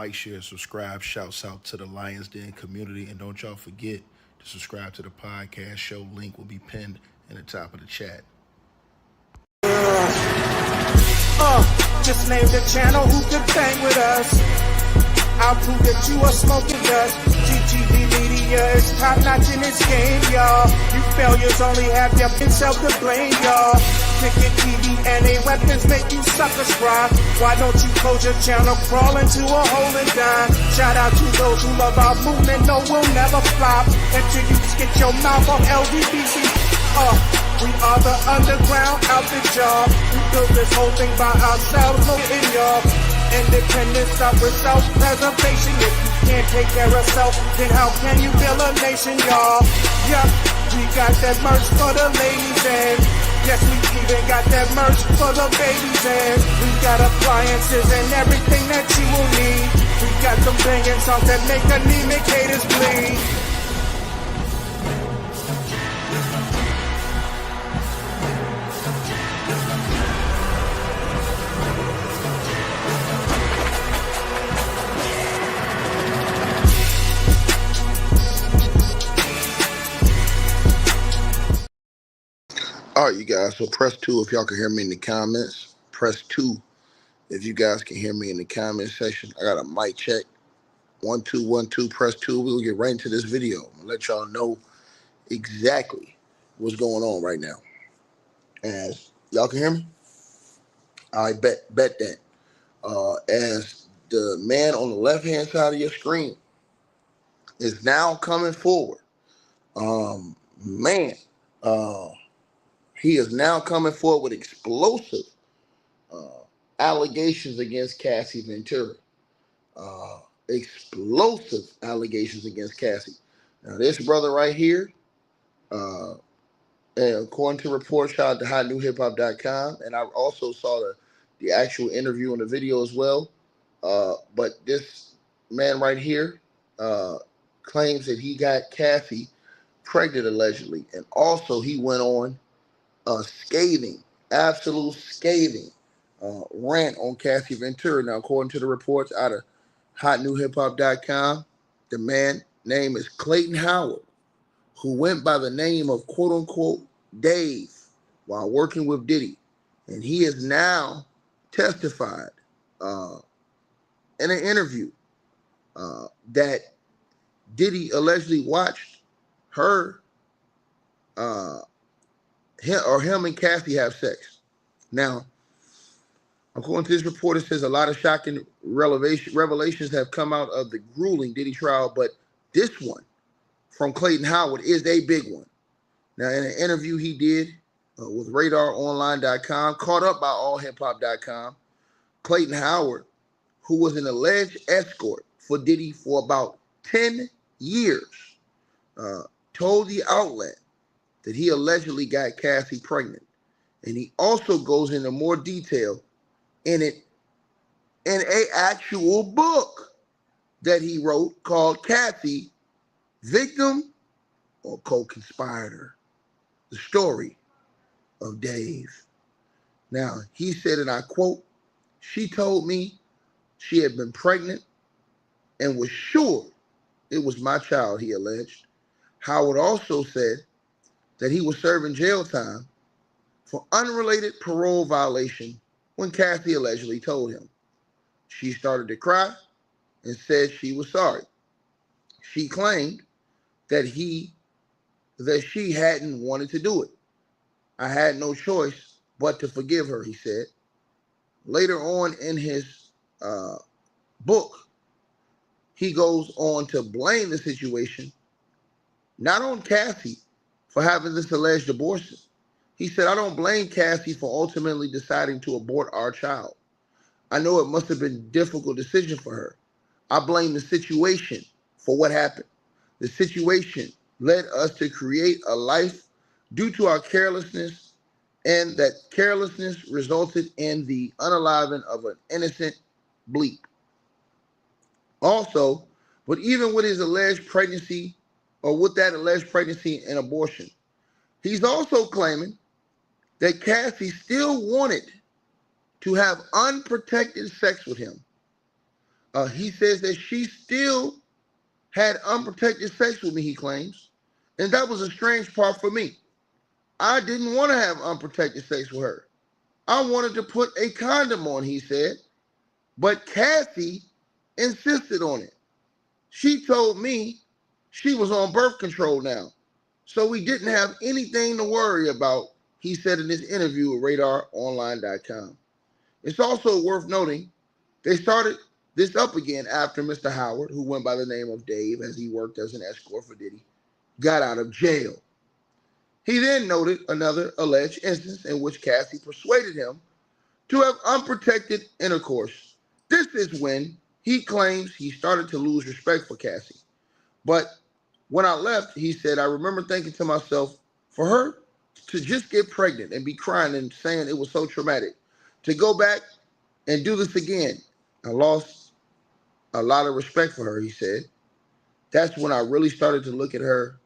like, share, subscribe. Shouts out to the Lions Den community. And don't y'all forget to subscribe to the podcast show. Link will be pinned in the top of the chat. Just name the channel who could bang with us. I'll prove that you are smoking dust. GGB Media is top notch in this game, y'all. You failures only have yourself to blame, y'all. Cricket TV and a weapons make you suckers cry. Why don't you close your channel, crawl into a hole and die? Shout out to those who love our movement, no, we'll never flop until you get your mouth off LGBT. We are the underground outfit, y'all. We built this whole thing by ourselves, no in y'all. Independence of self-preservation. If you can't take care of self, then how can you build a nation, y'all? Yup, we got that merch for the ladies and yes, we even got that merch for the babies and we got appliances and everything that you will need. We got some banging songs that make anemic haters bleed. All right, you guys, so press 2 if y'all can hear me in the comments. Press 2 if you guys can hear me in the comment section. I got a mic check. 1 2 1 2. Press 2. We'll get right into this video. I'm gonna let y'all know exactly what's going on right now. As y'all can hear me, I bet that. As the man on the left hand side of your screen is now coming forward, man. He is now coming forward with explosive allegations against Cassie Ventura. Explosive allegations against Cassie. Now, this brother right here, and according to reports, shout out to hotnewhiphop.com, and I also saw the actual interview and the video as well. But this man right here claims that he got Cassie pregnant allegedly, and also he went on scathing, absolute scathing rant on Cassie Ventura. Now, according to the reports out of hotnewhiphop.com, the man name is Clayton Howard, who went by the name of quote-unquote Dave while working with Diddy. And he has now testified in an interview that Diddy allegedly watched her him and Cassie have sex. Now, according to this report, it says a lot of shocking revelations have come out of the grueling Diddy trial, but this one from Clayton Howard is a big one. Now, in an interview he did with RadarOnline.com, caught up by AllHipHop.com, Clayton Howard, who was an alleged escort for Diddy for about 10 years, told the outlet that he allegedly got Cassie pregnant. And he also goes into more detail in an actual book that he wrote called Cassie, Victim or Co-Conspirator, the story of Dave. Now, he said, and I quote, "She told me she had been pregnant and was sure it was my child," he alleged. Howard also said that he was serving jail time for unrelated parole violation when Cassie allegedly told him. She started to cry and said she was sorry. She claimed that she hadn't wanted to do it. "I had no choice but to forgive her," he said. Later on in his book, he goes on to blame the situation not on Cassie for having this alleged abortion. He said, "I don't blame Cassie for ultimately deciding to abort our child. I know it must have been a difficult decision for her. I blame the situation for what happened. The situation led us to create a life due to our carelessness, and that carelessness resulted in the unaliving of an innocent bleep." Also, but even with his alleged pregnancy, or with that alleged pregnancy and abortion, he's also claiming that Cassie still wanted to have unprotected sex with him. He says that she still had unprotected sex with me, he claims. And that was a strange part for me. I didn't want to have unprotected sex with her. I wanted to put a condom on, he said. But Cassie insisted on it. She told me she was on birth control now. So we didn't have anything to worry about, he said in this interview with RadarOnline.com. It's also worth noting they started this up again after Mr. Howard, who went by the name of Dave as he worked as an escort for Diddy, got out of jail. He then noted another alleged instance in which Cassie persuaded him to have unprotected intercourse. This is when he claims he started to lose respect for Cassie. But when I left, he said, I remember thinking to myself, for her to just get pregnant and be crying and saying it was so traumatic, to go back and do this again, I lost a lot of respect for her, he said. That's when I really started to look at her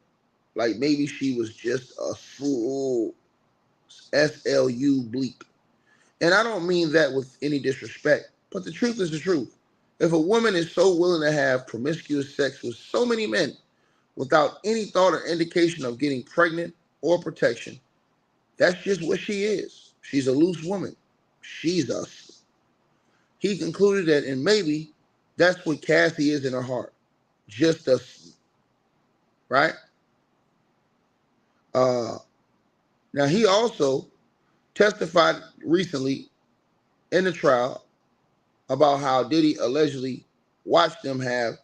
like maybe she was just a fool, SLU bleep. And I don't mean that with any disrespect, but the truth is the truth. If a woman is so willing to have promiscuous sex with so many men without any thought or indication of getting pregnant or protection, that's just what she is. She's a loose woman. She's us. He concluded that, and maybe that's what Cassie is in her heart. Just us. Right? Now, he also testified recently in the trial about how Diddy allegedly watched them have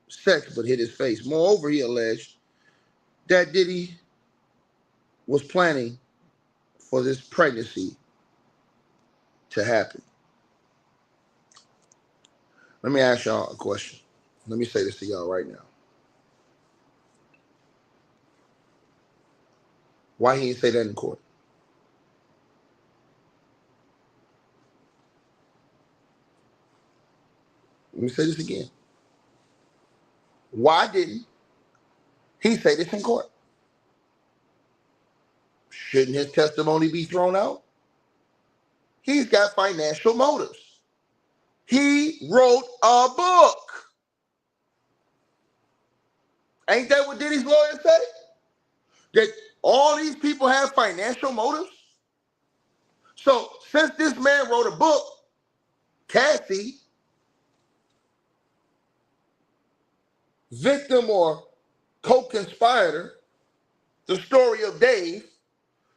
sex but hid his face. Moreover, he alleged that Diddy was planning for this pregnancy to happen. Let me ask y'all a question. Let me say this to y'all right now. Why he didn't say that in court? Let me say this again. Why didn't he say this in court? Shouldn't his testimony be thrown out? He's got financial motives. He wrote a book. Ain't that what Diddy's lawyers say? That all these people have financial motives? So since this man wrote a book, Cassie, victim or co-conspirator, the story of Dave,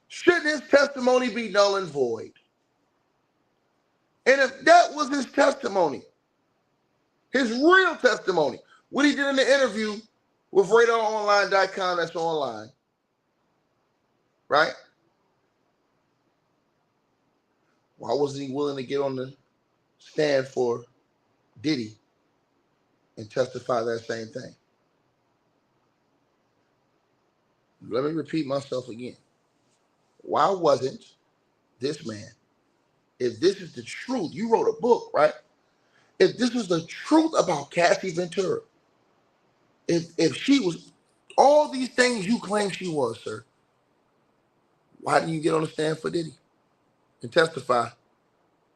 shouldn't his testimony be null and void? And if that was his testimony, his real testimony, what he did in the interview with RadarOnline.com that's online, right? Why wasn't he willing to get on the stand for Diddy and testify that same thing? Let me repeat myself again. Why wasn't this man, if this is the truth, you wrote a book, right? If this was the truth about Cassie Ventura, if she was all these things you claim she was, sir, why didn't you get on the stand for Diddy and testify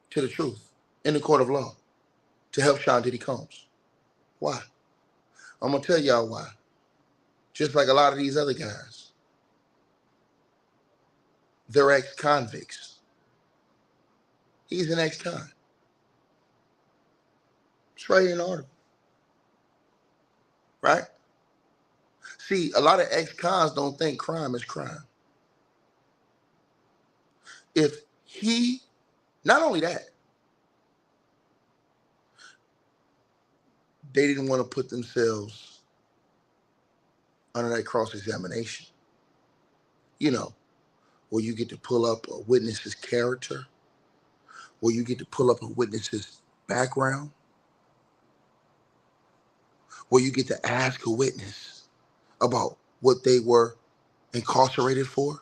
to the truth in the court of law to help Sean Diddy Combs? Why? I'm going to tell y'all why. Just like a lot of these other guys. They're ex-convicts. He's an ex-con. It's right here in the article. Right? See, a lot of ex-cons don't think crime is crime. If he, not only that, they didn't want to put themselves under that cross-examination. You know, where you get to pull up a witness's character, where you get to pull up a witness's background, where you get to ask a witness about what they were incarcerated for.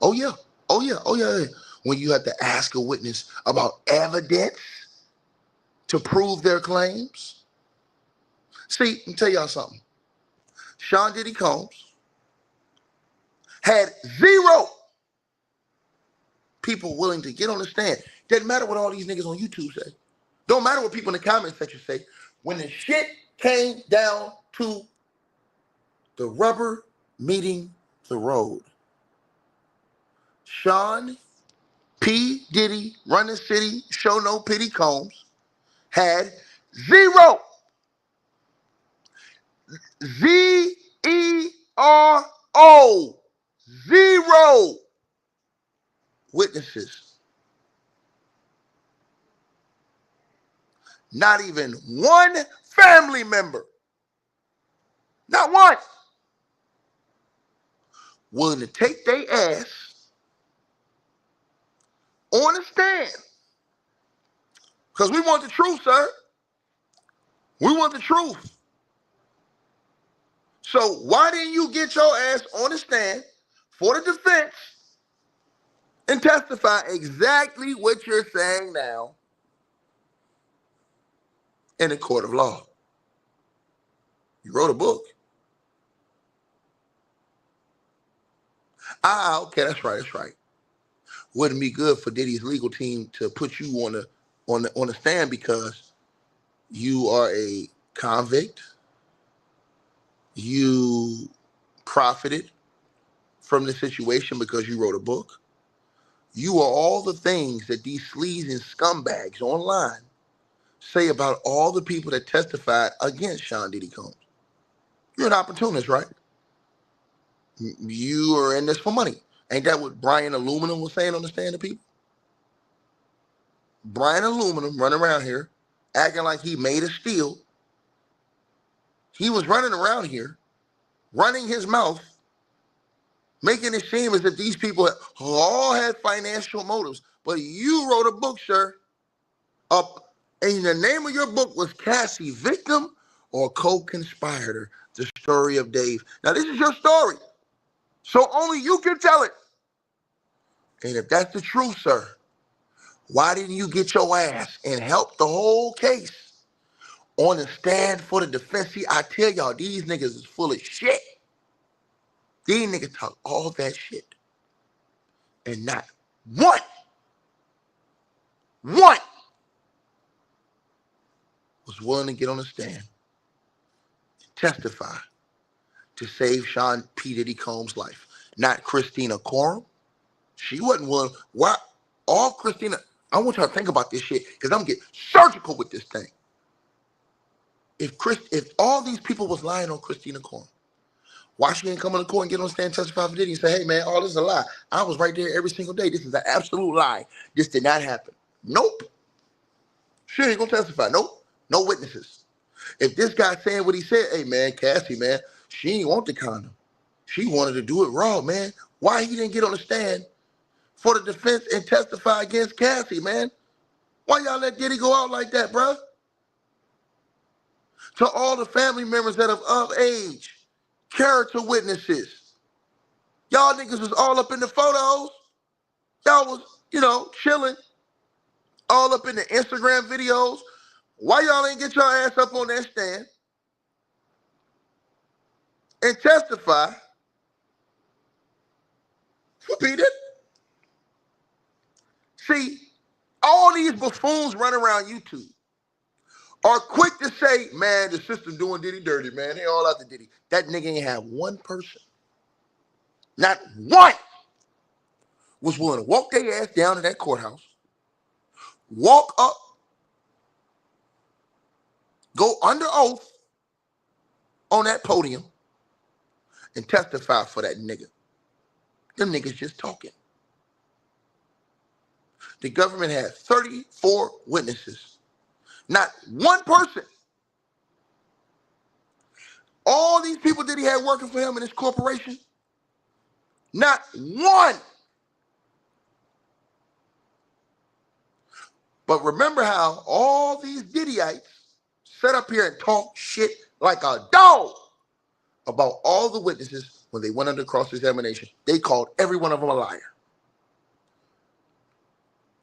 Oh yeah, oh yeah, oh yeah. When you have to ask a witness about evidence to prove their claims. See, let me tell y'all something. Sean Diddy Combs had 0 people willing to get on the stand. Doesn't matter what all these niggas on YouTube say. Don't matter what people in the comment section say. When the shit came down to the rubber meeting the road, Sean P. Diddy, Run the City, Show No Pity Combs, had zero, Z-E-R-O, zero witnesses. Not even one family member, not one, willing to take their ass on the stand. Because we want the truth, sir. We want the truth. So why didn't you get your ass on the stand for the defense and testify exactly what you're saying now in the court of law? You wrote a book. Okay, that's right. Wouldn't be good for Diddy's legal team to put you on the stand because you are a convict. You profited from the situation because you wrote a book. You are all the things that these sleaze and scumbags online say about all the people that testified against Sean Diddy Combs. You're an opportunist, right? You are in this for money. Ain't that what Brian Aluminum was saying on the stand to people? Brian Aluminum running around here acting like he made a steal. He was running around here, running his mouth, making it seem as if these people all had financial motives. But you wrote a book, sir. And the name of your book was Cassie, Victim or Co-Conspirator, The Story of Dave. Now, this is your story, so only you can tell it. And if that's the truth, sir, why didn't you get your ass and help the whole case on the stand for the defense? See, I tell y'all, these niggas is full of shit. These niggas talk all that shit. And not one was willing to get on the stand, testify to save Sean P. Diddy Combs' life. Not Christina Coram. She wasn't willing. Why? All Christina, I want y'all to think about this shit because I'm getting surgical with this thing. If all these people was lying on Christina Coram, why she ain't come on the court and get on the stand and testify for Diddy and say, hey man, all this is a lie. I was right there every single day. This is an absolute lie. This did not happen. Nope. She ain't gonna testify. Nope. No witnesses. If this guy saying what he said, hey man, Cassie, man, she ain't want the condom. She wanted to do it raw, man. Why he didn't get on the stand for the defense and testify against Cassie, man? Why y'all let Diddy go out like that, bruh? To all the family members that are of age, character witnesses, y'all niggas was all up in the photos. Y'all was, chilling, all up in the Instagram videos. Why y'all ain't get your ass up on that stand and testify for P. Diddy? See, all these buffoons run around YouTube are quick to say, man, the system doing Diddy dirty, man. They all out to Diddy. That nigga ain't have one person, not one, was willing to walk their ass down to that courthouse, walk up, go under oath on that podium, and testify for that nigga. Them niggas just talking. The government had 34 witnesses. Not one person. All these people that he had working for him in his corporation, not one. But remember how all these Diddyites sat up here and talk shit like a dog about all the witnesses when they went under cross-examination. They called every one of them a liar.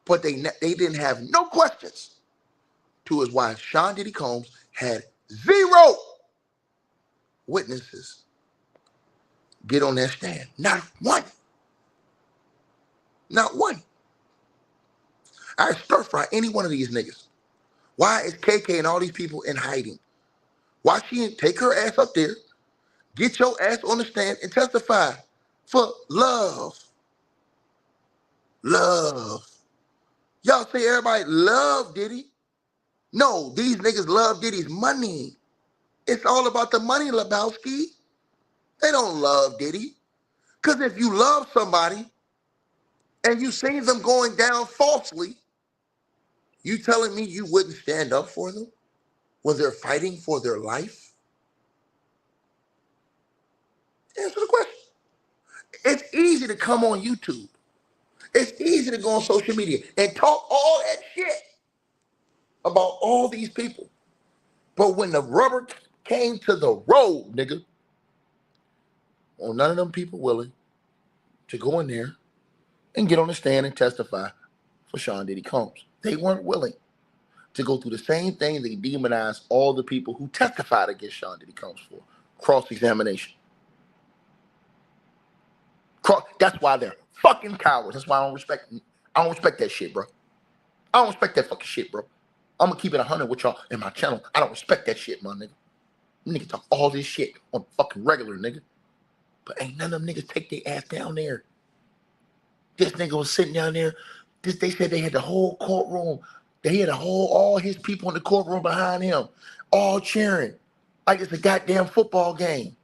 But they didn't have no questions to his wife. Sean Diddy Combs had zero witnesses get on that stand. Not one. Not one. I stir fry any one of these niggas Why is KK and all these people in hiding? Why she didn't take her ass up there, get your ass on the stand and testify for love? Love. Y'all say everybody love Diddy. No, these niggas love Diddy's money. It's all about the money, Lebowski. They don't love Diddy. Because if you love somebody and you seen them going down falsely, you telling me you wouldn't stand up for them when they're fighting for their life? Answer the question. It's easy to come on YouTube. It's easy to go on social media and talk all that shit about all these people. But when the rubber came to the road, nigga, well, none of them people willing to go in there and get on the stand and testify for Sean Diddy Combs. They weren't willing to go through the same thing they demonized all the people who testified against Sean Diddy Combs for. Cross-examination. That's why they're fucking cowards. That's why I don't respect that shit, bro. I don't respect that fucking shit, bro. I'm gonna keep it 100 with y'all in my channel. I don't respect that shit, my nigga. Nigga talk all this shit on fucking regular, nigga. But ain't none of them niggas take their ass down there. This nigga was sitting down there. They said they had the whole courtroom. They had all his people in the courtroom behind him, all cheering like it's a goddamn football game.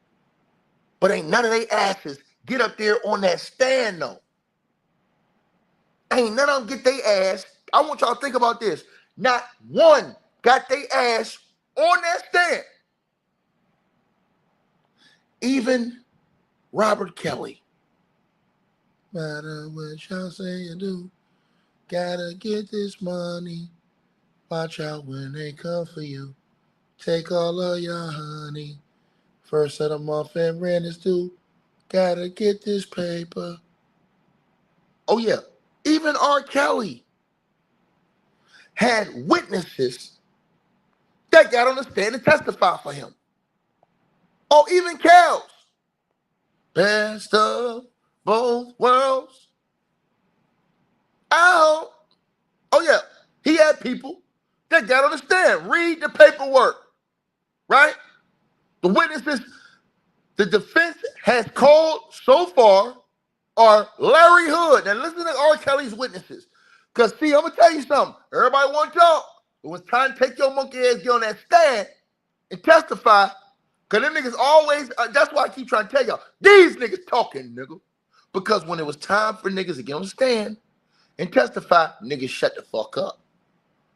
But ain't none of they asses get up there on that stand, though. Ain't none of them get their ass. I want y'all to think about this. Not one got their ass on that stand. Even Robert Kelly. Matter what y'all say you do, gotta get this money. Watch out when they come for you. Take all of your honey. First of the month and rent is due. Gotta get this paper. Oh yeah, even R. Kelly had witnesses that got on the stand and testified for him. Oh, even Kels. Best of both worlds. Oh yeah, he had people that got on the stand. Read the paperwork, right? The witnesses the defense has called so far are Larry Hood. Now listen to R. Kelly's witnesses. Because see, I'm going to tell you something. Everybody want to talk. It was time to take your monkey ass, get on that stand and testify. Because them niggas always, that's why I keep trying to tell y'all, these niggas talking, nigga. Because when it was time for niggas to get on the stand and testify, niggas shut the fuck up.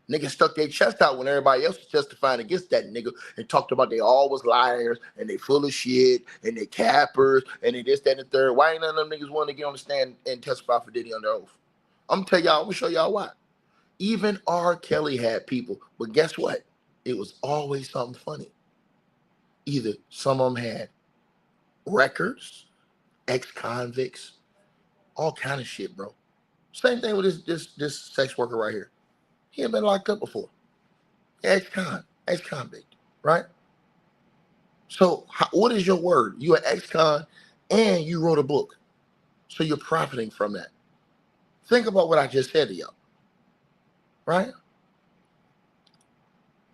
Niggas stuck their chest out when everybody else was testifying against that nigga and talked about they all was liars and they full of shit and they cappers and they this, that, and the third. Why ain't none of them niggas want to get on the stand and testify for Diddy under oath? I'm gonna tell y'all, I'm gonna show y'all why. Even R. Kelly had people, but guess what? It was always something funny. Either some of them had records, ex-convicts, all kind of shit, bro. Same thing with this sex worker right here. He had been locked up before. Ex-convict, right? So what is your word? You're an ex-con and you wrote a book. So you're profiting from that. Think about what I just said to y'all, right?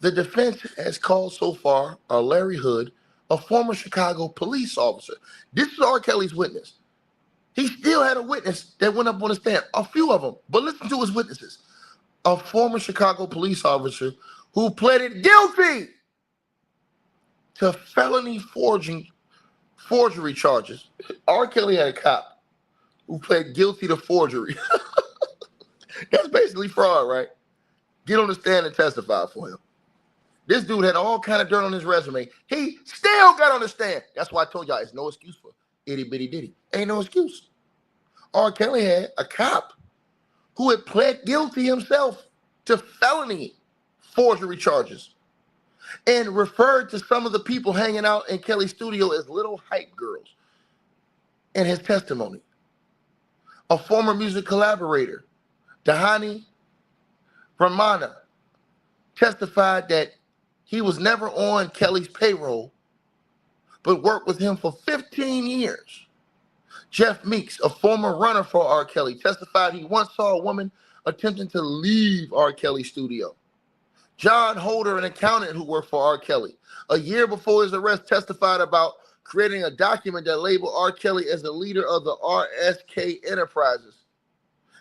The defense has called so far Larry Hood, a former Chicago police officer. This is R. Kelly's witness. He still had a witness that went up on the stand, a few of them, but listen to his witnesses. A former Chicago police officer who pleaded guilty to felony forgery charges. R. Kelly had a cop who pled guilty to forgery. That's basically fraud, right? Get on the stand and testify for him. This dude had all kind of dirt on his resume. He still got on the stand. That's why I told y'all it's no excuse for itty bitty Diddy. Ain't no excuse. R. Kelly had a cop who had pled guilty himself to felony forgery charges and referred to some of the people hanging out in Kelly's studio as little hype girls in his testimony. A former music collaborator, Dahani Ramana, testified that he was never on Kelly's payroll, but worked with him for 15 years. Jeff Meeks, a former runner for R. Kelly, testified he once saw a woman attempting to leave R. Kelly's studio. John Holder, an accountant who worked for R. Kelly, a year before his arrest, testified about creating a document that labeled R. Kelly as the leader of the RSK Enterprises.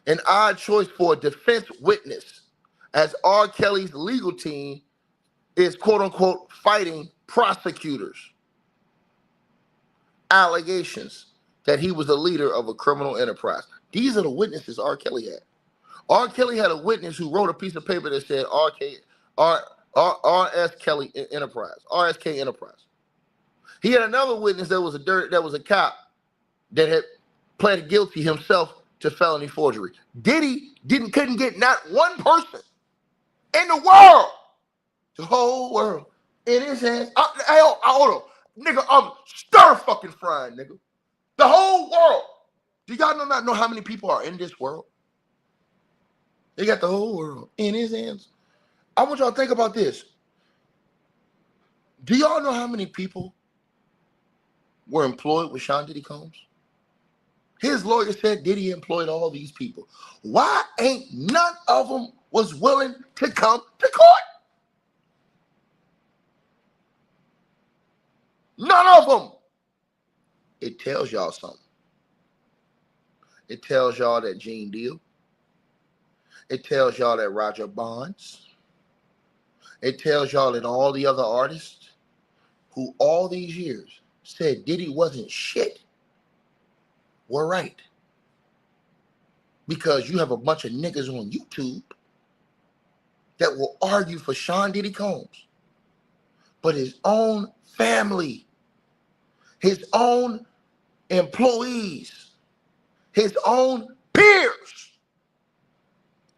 An odd choice for a defense witness, as R. Kelly's legal team is quote-unquote fighting prosecutors' allegations that he was the leader of a criminal enterprise. These are the witnesses R. Kelly had. R. Kelly had a witness who wrote a piece of paper that said RSK Enterprise. He had another witness that was a cop that had pleaded guilty himself to felony forgery. Diddy couldn't get not one person in the world, the whole world, in his hands. Hold on, nigga, I'm stir fucking frying, nigga. The whole world. Do y'all not know how many people are in this world? They got the whole world in his hands. I want y'all to think about this. Do y'all know how many people were employed with Sean Diddy Combs? His lawyer said Diddy employed all these people. Why ain't none of them was willing to come to court? None of them. It tells y'all something. It tells y'all that Gene Deal. It tells y'all that Roger Bonds. It tells y'all that all the other artists who all these years said Diddy wasn't shit were right. Because you have a bunch of niggas on YouTube that will argue for Sean Diddy Combs. But his own family, his own employees, his own peers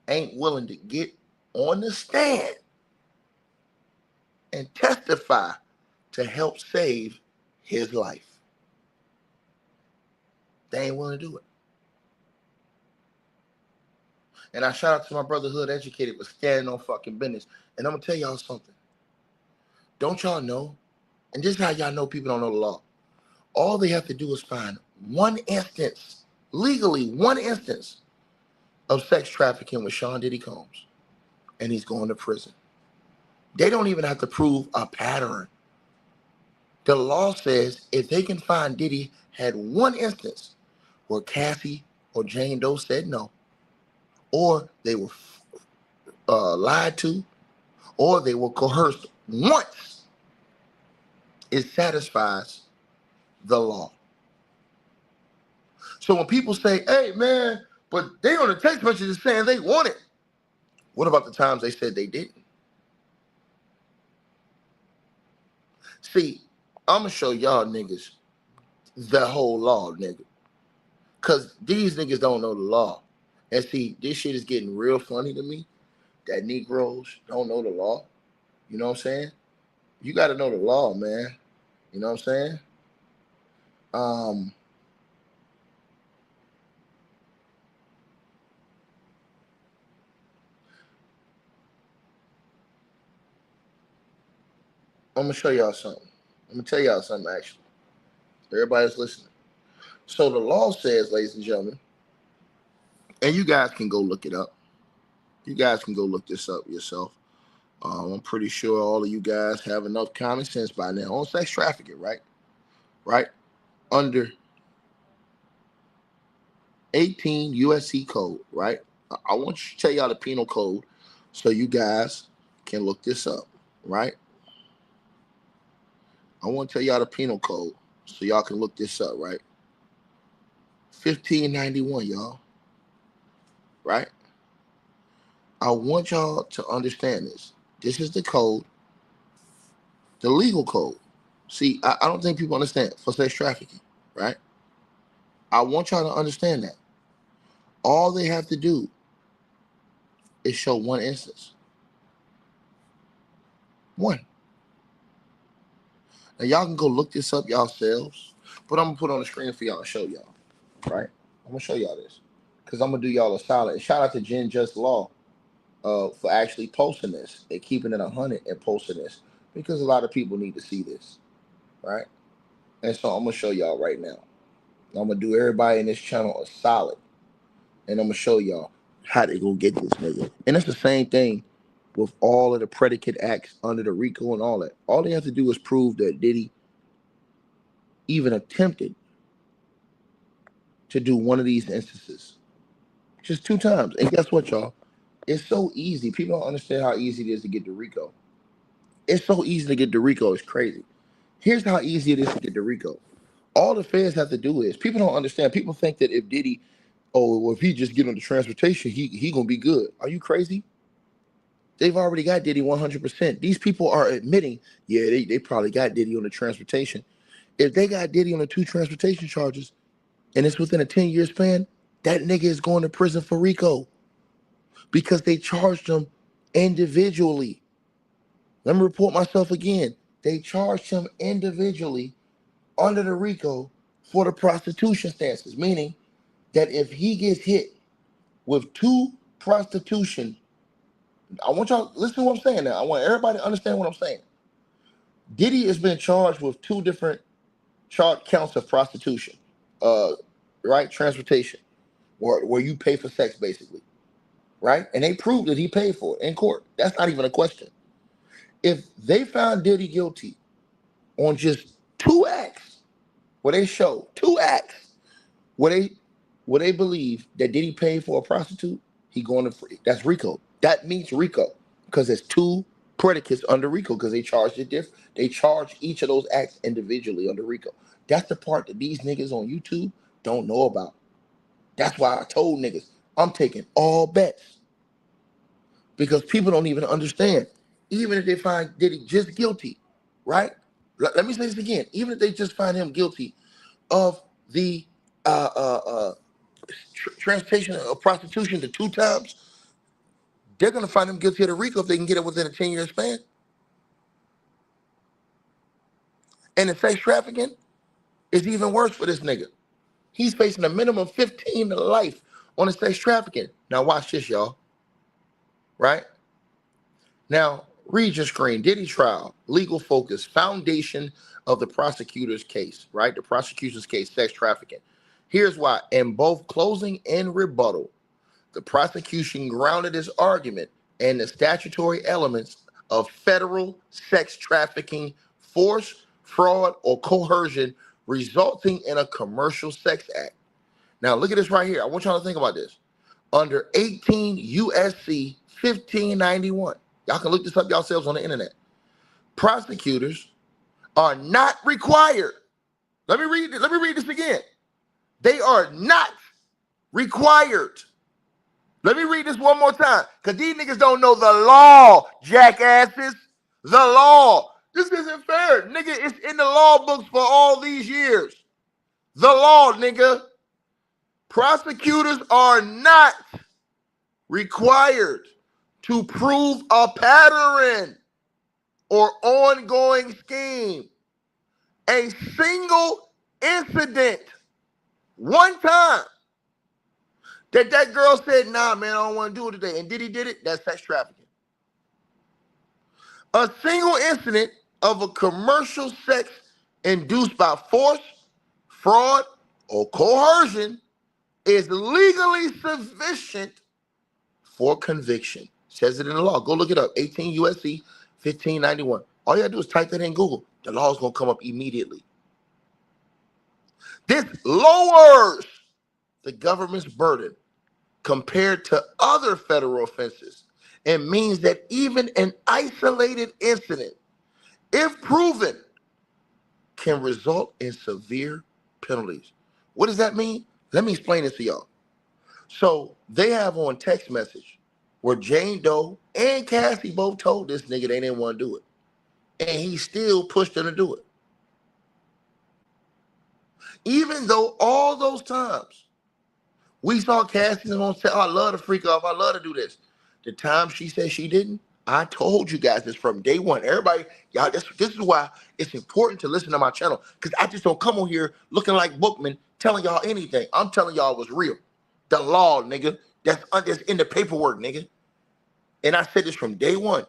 ain't willing to get on the stand and testify to help save his life. They ain't willing to do it. And I shout out to my brother Hood Educated for standing on fucking business. And I'm going to tell y'all something. Don't y'all know? And this is how y'all know people don't know the law. All they have to do is find one instance, legally one instance, of sex trafficking with Sean Diddy Combs, and he's going to prison. They don't even have to prove a pattern. The law says if they can find Diddy had one instance where Cassie or Jane Doe said no, or they were lied to, or they were coerced once, it satisfies the law. So when people say, hey, man, but they on the text messages saying they want it, what about the times they said they didn't? See, I'm going to show y'all niggas the whole law, nigga. Because these niggas don't know the law. And see, this shit is getting real funny to me, that Negroes don't know the law. You know what I'm saying? You got to know the law, man. You know what I'm saying? I'm going to show y'all something. I'm going to tell y'all something, actually. Everybody's listening. So the law says, ladies and gentlemen, and you guys can go look it up. You guys can go look this up yourself. I'm pretty sure all of you guys have enough common sense by now on sex trafficking, right? Right? Under 18 USC code, right? I want you to tell y'all the penal code so you guys can look this up, right? I want to tell y'all the penal code so y'all can look this up, right? 1591, y'all. Right? I want y'all to understand this. This is the code, the legal code. See, I don't think people understand for sex trafficking, right? I want y'all to understand that. All they have to do is show one instance. One. Now, y'all can go look this up yourselves, but I'm going to put on the screen for y'all to show y'all, right? I'm going to show y'all this because I'm going to do y'all a solid. And shout out to Jen Just Law for actually posting this and keeping it 100 and posting this because a lot of people need to see this, right? And so I'm going to show y'all right now. I'm going to do everybody in this channel a solid, and I'm going to show y'all how they go get this nigga. And it's the same thing with all of the predicate acts under the RICO and all that. All they have to do is prove that Diddy even attempted to do one of these instances. Just 2 times. And guess what, y'all? It's so easy. People don't understand how easy it is to get to RICO. It's so easy to get to RICO. It's crazy. Here's how easy it is to get to RICO. All the feds have to do is, people don't understand. People think that if Diddy, well, if he just get on the transportation, he gonna be good. Are you crazy? They've already got Diddy 100%. These people are admitting, yeah, they probably got Diddy on the transportation. If they got Diddy on the 2 transportation charges, and it's within a 10-year span, that nigga is going to prison for RICO because they charged him individually. Let me report myself again. They charged him individually under the RICO for the prostitution stances, meaning that if he gets hit with 2 prostitution, I want y'all to listen to what I'm saying now. I want everybody to understand what I'm saying. Diddy has been charged with 2 different counts of prostitution, right? Transportation, where you pay for sex, basically, right? And they proved that he paid for it in court. That's not even a question. If they found Diddy guilty on just 2 acts, where they show 2 acts, where they believe that Diddy paid for a prostitute, he going to free. That's RICO. That means RICO because there's 2 predicates under RICO because they charged it different. They charge each of those acts individually under RICO. That's the part that these niggas on YouTube don't know about. That's why I told niggas I'm taking all bets because people don't even understand. Even if they find Diddy just guilty, right? Let me say this again. Even if they just find him guilty of the transportation of prostitution to 2 times, they're going to find him guilty of the RICO if they can get it within a 10-year span. And the sex trafficking is even worse for this nigga. He's facing a minimum 15 to life on the sex trafficking. Now watch this, y'all. Right? Now, read your screen. Diddy trial, legal focus, foundation of the prosecutor's case, right? The prosecution's case, sex trafficking. Here's why. In both closing and rebuttal, the prosecution grounded its argument in the statutory elements of federal sex trafficking, force, fraud, or coercion resulting in a commercial sex act. Now, look at this right here. I want y'all to think about this. Under 18 U.S.C. 1591, y'all can look this up yourselves on the internet. Prosecutors are not required. Let me read this again. They are not required. Let me read this one more time, because these niggas don't know the law, jackasses. The law. This isn't fair. Nigga, it's in the law books for all these years. The law, nigga. Prosecutors are not required to prove a pattern or ongoing scheme. A single incident, one time, that girl said, nah, man, I don't want to do it today. And Diddy did it, that's sex trafficking. A single incident of a commercial sex induced by force, fraud, or coercion is legally sufficient for conviction. Says it in the law. Go look it up. 18 U.S.C. 1591. All you gotta do is type that in Google. The law is gonna come up immediately. This lowers the government's burden compared to other federal offenses and means that even an isolated incident, if proven, can result in severe penalties. What does that mean? Let me explain this to y'all. So they have on text message where Jane Doe and Cassie both told this nigga they didn't want to do it. And he still pushed them to do it. Even though all those times we saw Cassie on say, oh, I love to freak off, I love to do this. The time she said she didn't, I told you guys this from day one. Everybody, y'all, this is why it's important to listen to my channel, because I just don't come on here looking like Bookman telling y'all anything. I'm telling y'all it was real. The law, nigga, that's in the paperwork, nigga. And I said this from day one.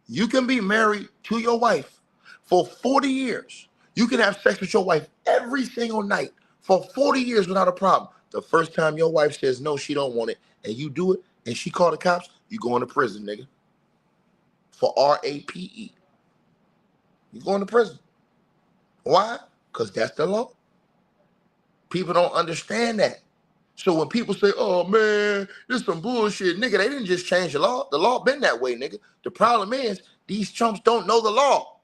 You can be married to your wife for 40 years. You can have sex with your wife every single night for 40 years without a problem. The first time your wife says no, she don't want it, and you do it, and she call the cops, you going to prison, nigga. for RAPE. You're going to prison. Why? Because that's the law. People don't understand that. So when people say, oh man, this is some bullshit, nigga, they didn't just change the law. The law been that way, nigga. The problem is these chumps don't know the law.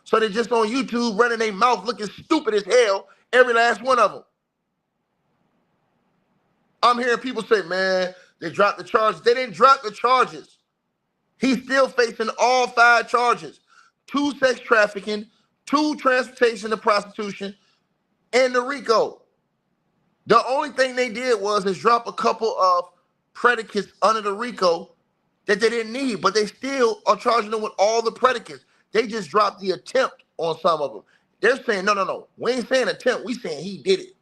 So they're just on YouTube running their mouth looking stupid as hell, every last one of them. I'm hearing people say, man, they dropped the charges. They didn't drop the charges. He's still facing all 5 charges. 2 sex trafficking, 2 transportation to prostitution, and the RICO. The only thing they did is drop a couple of predicates under the RICO that they didn't need, but they still are charging them with all the predicates. They just dropped the attempt on some of them. They're saying, no. We ain't saying attempt. We saying he did it.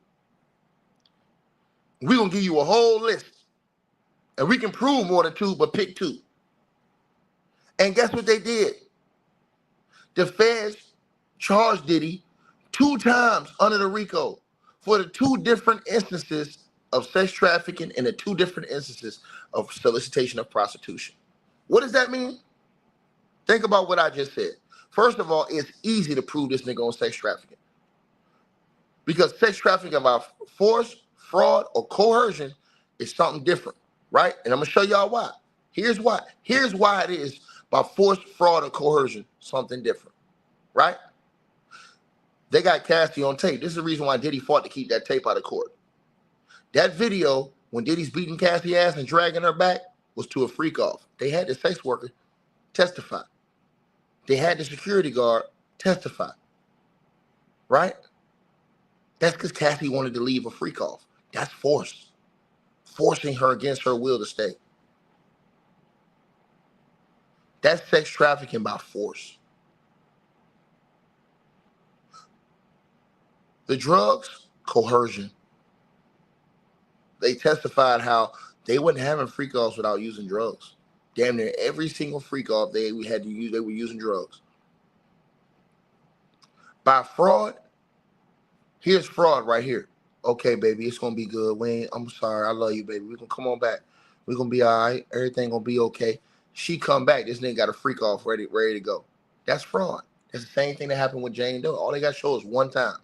We're going to give you a whole list. And we can prove more than 2, but pick 2. And guess what they did? The feds charged Diddy 2 times under the RICO for the 2 different instances of sex trafficking and the 2 different instances of solicitation of prostitution. What does that mean? Think about what I just said. First of all, it's easy to prove this nigga on sex trafficking. Because sex trafficking by force, fraud, or coercion is something different, right? And I'm going to show y'all why. Here's why. Here's why it is by force, fraud, or coercion something different, right? They got Cassie on tape. This is the reason why Diddy fought to keep that tape out of court. That video, when Diddy's beating Cassie ass and dragging her back, was to a freak off. They had the sex worker testify. They had the security guard testify, right? That's because Cassie wanted to leave a freak off. That's force. Forcing her against her will to stay. That's sex trafficking by force. The drugs, coercion. They testified how they wasn't having freak offs without using drugs. Damn near every single freak off they were using drugs. By fraud, here's fraud right here. Okay, baby, it's gonna be good. I'm sorry, I love you, baby. We're gonna come on back. We're gonna be all right. Everything gonna be okay. She come back, this nigga got a freak off ready to go. That's fraud. That's the same thing that happened with Jane Doe. All they got to show is one time.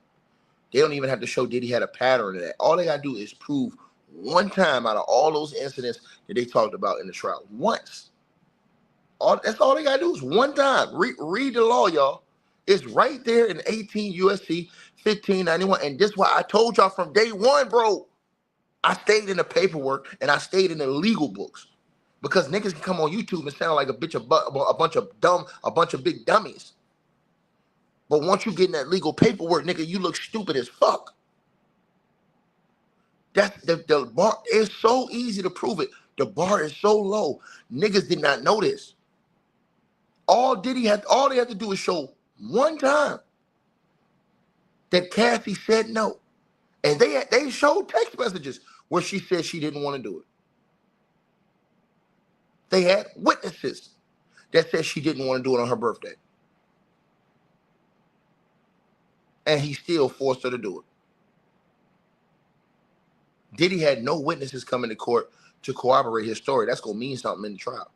They don't even have to show Diddy had a pattern of that. All they got to do is prove one time out of all those incidents that they talked about in the trial. Once. That's all they got to do is one time. Read the law, y'all. It's right there in 18 USC 1591. And this is why I told y'all from day one, bro. I stayed in the paperwork and I stayed in the legal books. Because niggas can come on YouTube and sound like a bunch of big dummies. But once you get in that legal paperwork, nigga, you look stupid as fuck. That's the bar is so easy to prove it. The bar is so low. Niggas did not know this. All they had to do is show one time that Cassie said no. And they showed text messages where she said she didn't want to do it. They had witnesses that said she didn't want to do it on her birthday. And he still forced her to do it. Diddy had no witnesses coming to court to corroborate his story. That's going to mean something in the trial.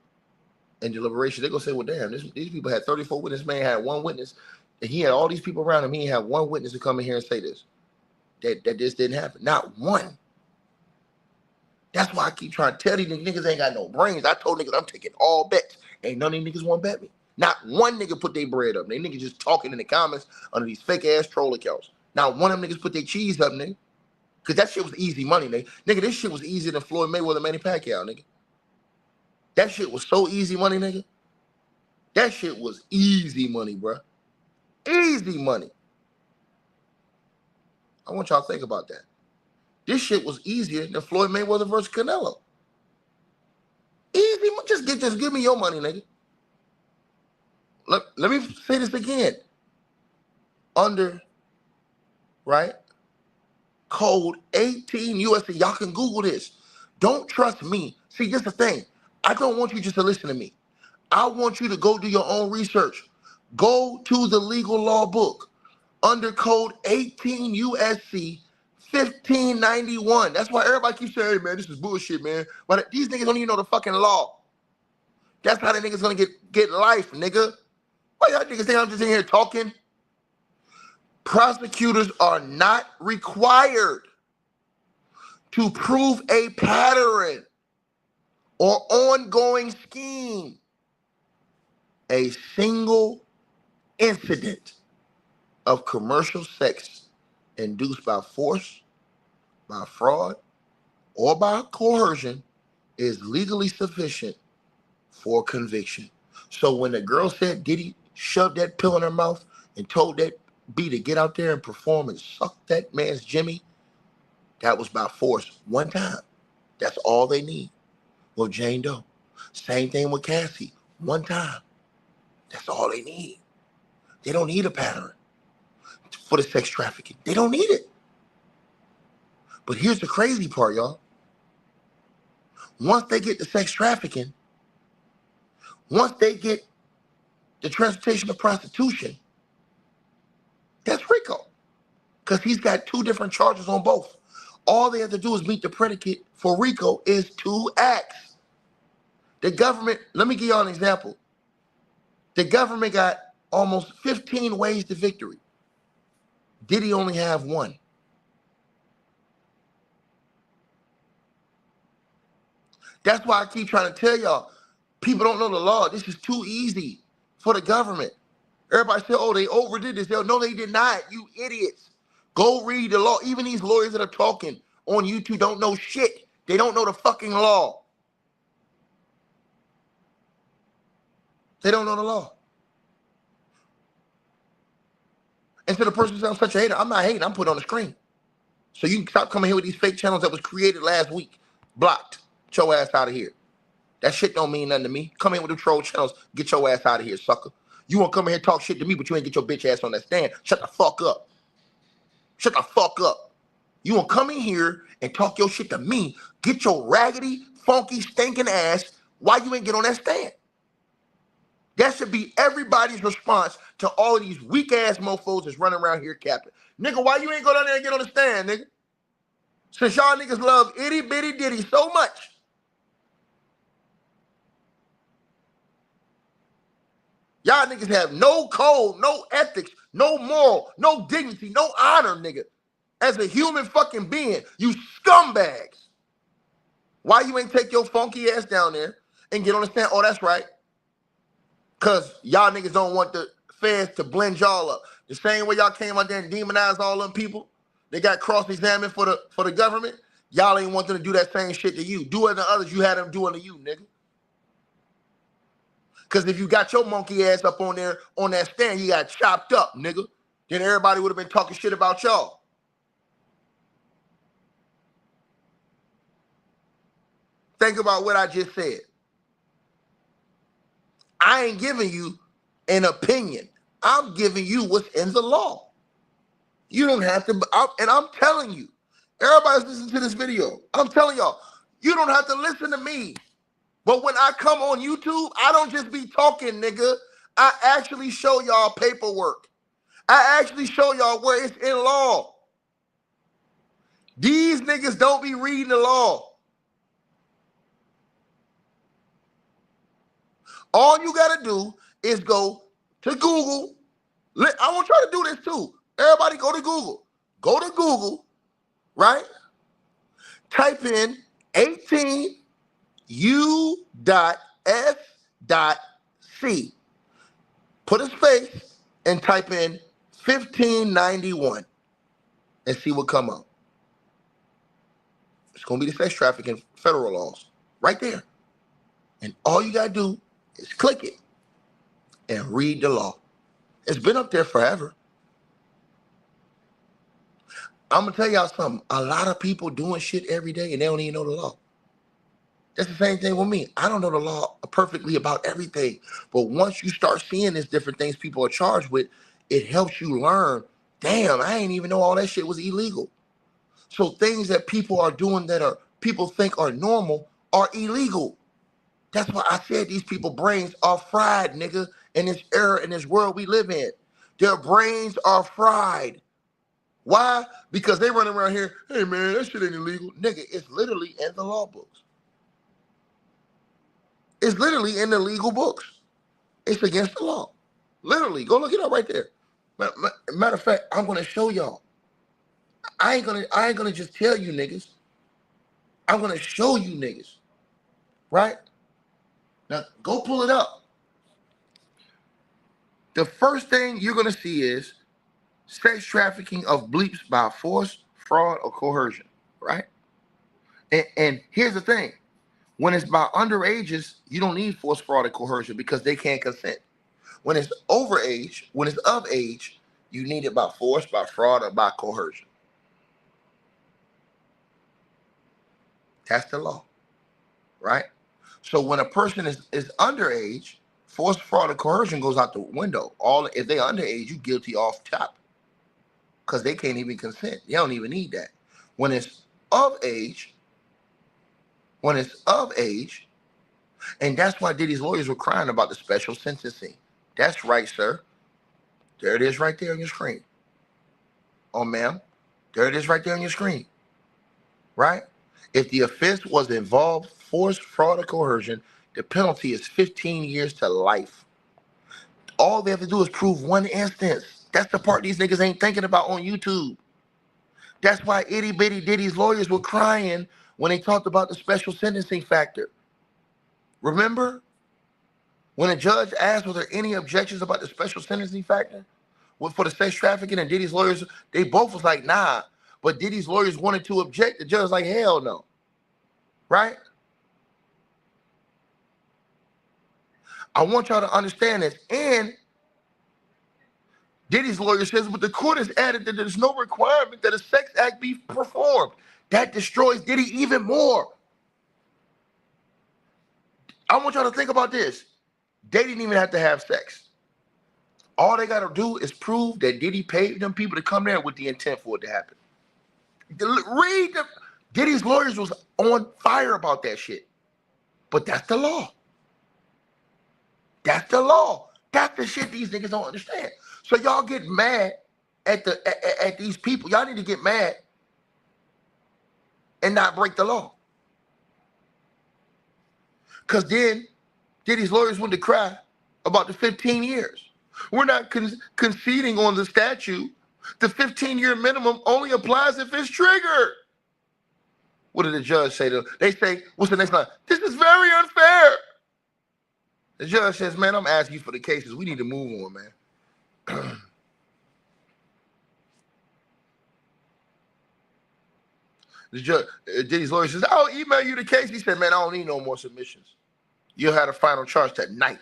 In deliberation, they're going to say, well, damn, these people had 34 witnesses. Man had one witness. And he had all these people around him. He had one witness to come in here and say this. That this didn't happen. Not one. That's why I keep trying to tell these niggas ain't got no brains. I told niggas I'm taking all bets. Ain't none of these niggas want to bet me. Not one nigga put their bread up. They niggas just talking in the comments under these fake ass troll accounts. Not one of them niggas put their cheese up, nigga. Cause that shit was easy money, nigga. Nigga, this shit was easier than Floyd Mayweather, Manny Pacquiao, nigga. That shit was so easy money, nigga. That shit was easy money, bro. Easy money. I want y'all to think about that. This shit was easier than Floyd Mayweather versus Canelo. Easy, just give me your money, nigga. Let me say this again. Under, right? Code 18 USC. Y'all can Google this. Don't trust me. See, this is the thing. I don't want you just to listen to me. I want you to go do your own research. Go to the legal law book under code 18 USC 1591. That's why everybody keeps saying, hey, man, this is bullshit, man. But these niggas don't even know the fucking law. That's how the niggas gonna get life, nigga. Why y'all niggas think I'm just in here talking? Prosecutors are not required to prove a pattern or ongoing scheme. A single incident of commercial sex induced by force, by fraud, or by coercion is legally sufficient for conviction. So when the girl said Diddy shoved that pill in her mouth and told that B to get out there and perform and suck that man's Jimmy, that was by force one time. That's all they need. With Jane Doe. Same thing with Cassie. One time. That's all they need. They don't need a pattern for the sex trafficking. They don't need it. But here's the crazy part, y'all. Once they get the sex trafficking, once they get the transportation of prostitution, that's RICO. Because he's got two different charges on both. All they have to do is meet the predicate for RICO is 2 acts. The government, let me give y'all an example. The government got almost 15 ways to victory. Diddy only have 1. That's why I keep trying to tell y'all, people don't know the law. This is too easy for the government. Everybody said, oh, they overdid this. No, they did not. You idiots. Go read the law. Even these lawyers that are talking on YouTube don't know shit. They don't know the fucking law. They don't know the law. And so the person says I'm such a hater. I'm not hating. I'm put on the screen. So you can stop coming here with these fake channels that was created last week. Blocked. Get your ass out of here. That shit don't mean nothing to me. Come in with the troll channels. Get your ass out of here, sucker. You want to come in here and talk shit to me, but you ain't get your bitch ass on that stand. Shut the fuck up. Shut the fuck up. You want to come in here and talk your shit to me. Get your raggedy, funky, stinking ass. Why you ain't get on that stand? That should be everybody's response to all of these weak-ass mofos that's running around here capping. Nigga, why you ain't go down there and get on the stand, nigga? Since y'all niggas love itty-bitty Diddy so much. Y'all niggas have no code, no ethics, no moral, no dignity, no honor, nigga. As a human fucking being, you scumbags. Why you ain't take your funky ass down there and get on the stand? Oh, that's right. Because y'all niggas don't want the feds to blend y'all up. The same way y'all came out there and demonized all them people. They got cross-examined for the government. Y'all ain't want them to do that same shit to you. Do it to others you had them doing to you, nigga. Because if you got your monkey ass up on there on that stand, you got chopped up, nigga. Then everybody would have been talking shit about y'all. Think about what I just said. I ain't giving you an opinion. I'm giving you what's in the law. You don't have to, and I'm telling you, everybody's listening to this video. I'm telling y'all, you don't have to listen to me. But when I come on YouTube, I don't just be talking, nigga. I actually show y'all paperwork. I actually show y'all where it's in law. These niggas don't be reading the law. All you got to do is go to Google. I want y'all to do this too. Everybody go to Google. Go to Google, right? Type in 18U.S.C. Put a space and type in 1591 and see what come up. It's going to be the sex trafficking federal laws right there. And all you got to do is click it and read the law. It's been up there forever. I'm going to tell y'all something. A lot of people doing shit every day and they don't even know the law. That's the same thing with me. I don't know the law perfectly about everything. But once you start seeing these different things people are charged with, it helps you learn, damn, I ain't even know all that shit was illegal. So things that people are doing that are people think are normal are illegal. That's why I said these people's brains are fried, nigga, in this era, in this world we live in. Their brains are fried. Why? Because they run around here, hey, man, that shit ain't illegal. Nigga, it's literally in the law books. It's literally in the legal books. It's against the law. Literally, go look it up right there. Matter of fact, I'm gonna show y'all. I ain't gonna just tell you niggas. I'm gonna show you niggas. Right? Now go pull it up. The first thing you're gonna see is sex trafficking of bleeps by force, fraud, or coercion. Right? And here's the thing. When it's by underages, you don't need force, fraud, or coercion because they can't consent. When it's overage, when it's of age, you need it by force, by fraud, or by coercion. That's the law, right? So when a person is underage, force, fraud, or coercion goes out the window. If they're underage, you guilty off top because they can't even consent. You don't even need that. When it's of age, and that's why Diddy's lawyers were crying about the special sentencing. That's right, sir. There it is right there on your screen. Oh, ma'am. There it is right there on your screen. Right? If the offense was involved force, fraud, or coercion, the penalty is 15 years to life. All they have to do is prove one instance. That's the part these niggas ain't thinking about on YouTube. That's why itty bitty Diddy's lawyers were crying when they talked about the special sentencing factor. Remember? When a judge asked were there any objections about the special sentencing factor for the sex trafficking, and Diddy's lawyers, they both was like, nah. But Diddy's lawyers wanted to object. The judge was like, hell no. Right? I want y'all to understand this. And Diddy's lawyer says, but the court has added that there's no requirement that a sex act be performed. That destroys Diddy even more. I want y'all to think about this. They didn't even have to have sex. All they got to do is prove that Diddy paid them people to come there with the intent for it to happen. Read them. Diddy's lawyers was on fire about that shit. But that's the law. That's the law. That's the shit these niggas don't understand. So y'all get mad at these people. Y'all need to get mad and not break the law. Because then Diddy's lawyers went to cry about the 15 years. We're not conceding on the statute. The 15-year minimum only applies if it's triggered. What did the judge say to them? They say, what's the next line? This is very unfair. The judge says, man, I'm asking you for the cases. We need to move on, man. The judge, Diddy's lawyer says, I'll email you the case. He said, man, I don't need no more submissions. You'll have a final charge tonight.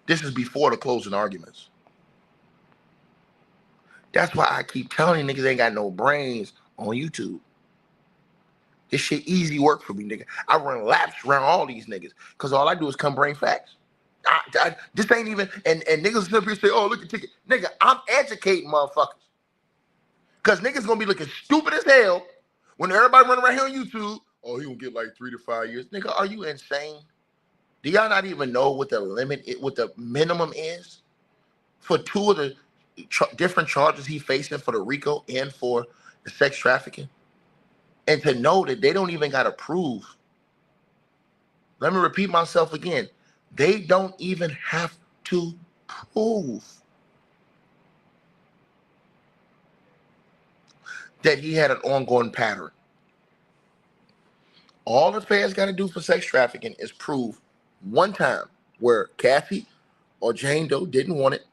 This is before the closing arguments. That's why I keep telling niggas ain't got no brains on YouTube. This shit easy work for me, nigga. I run laps around all these niggas because all I do is come bring facts. This ain't even, and niggas sit up here say, oh, look at ticket. Nigga, I'm educating motherfuckers. Because niggas gonna be looking stupid as hell when everybody running around here on YouTube. Oh, he gonna get like 3 to 5 years. Nigga, are you insane? Do y'all not even know what the limit, what the minimum is for two of the different charges he facing for the RICO and for the sex trafficking? And to know that they don't even got to prove. Let me repeat myself again. They don't even have to prove that he had an ongoing pattern. All the feds got to do for sex trafficking is prove one time where Cassie or Jane Doe didn't want it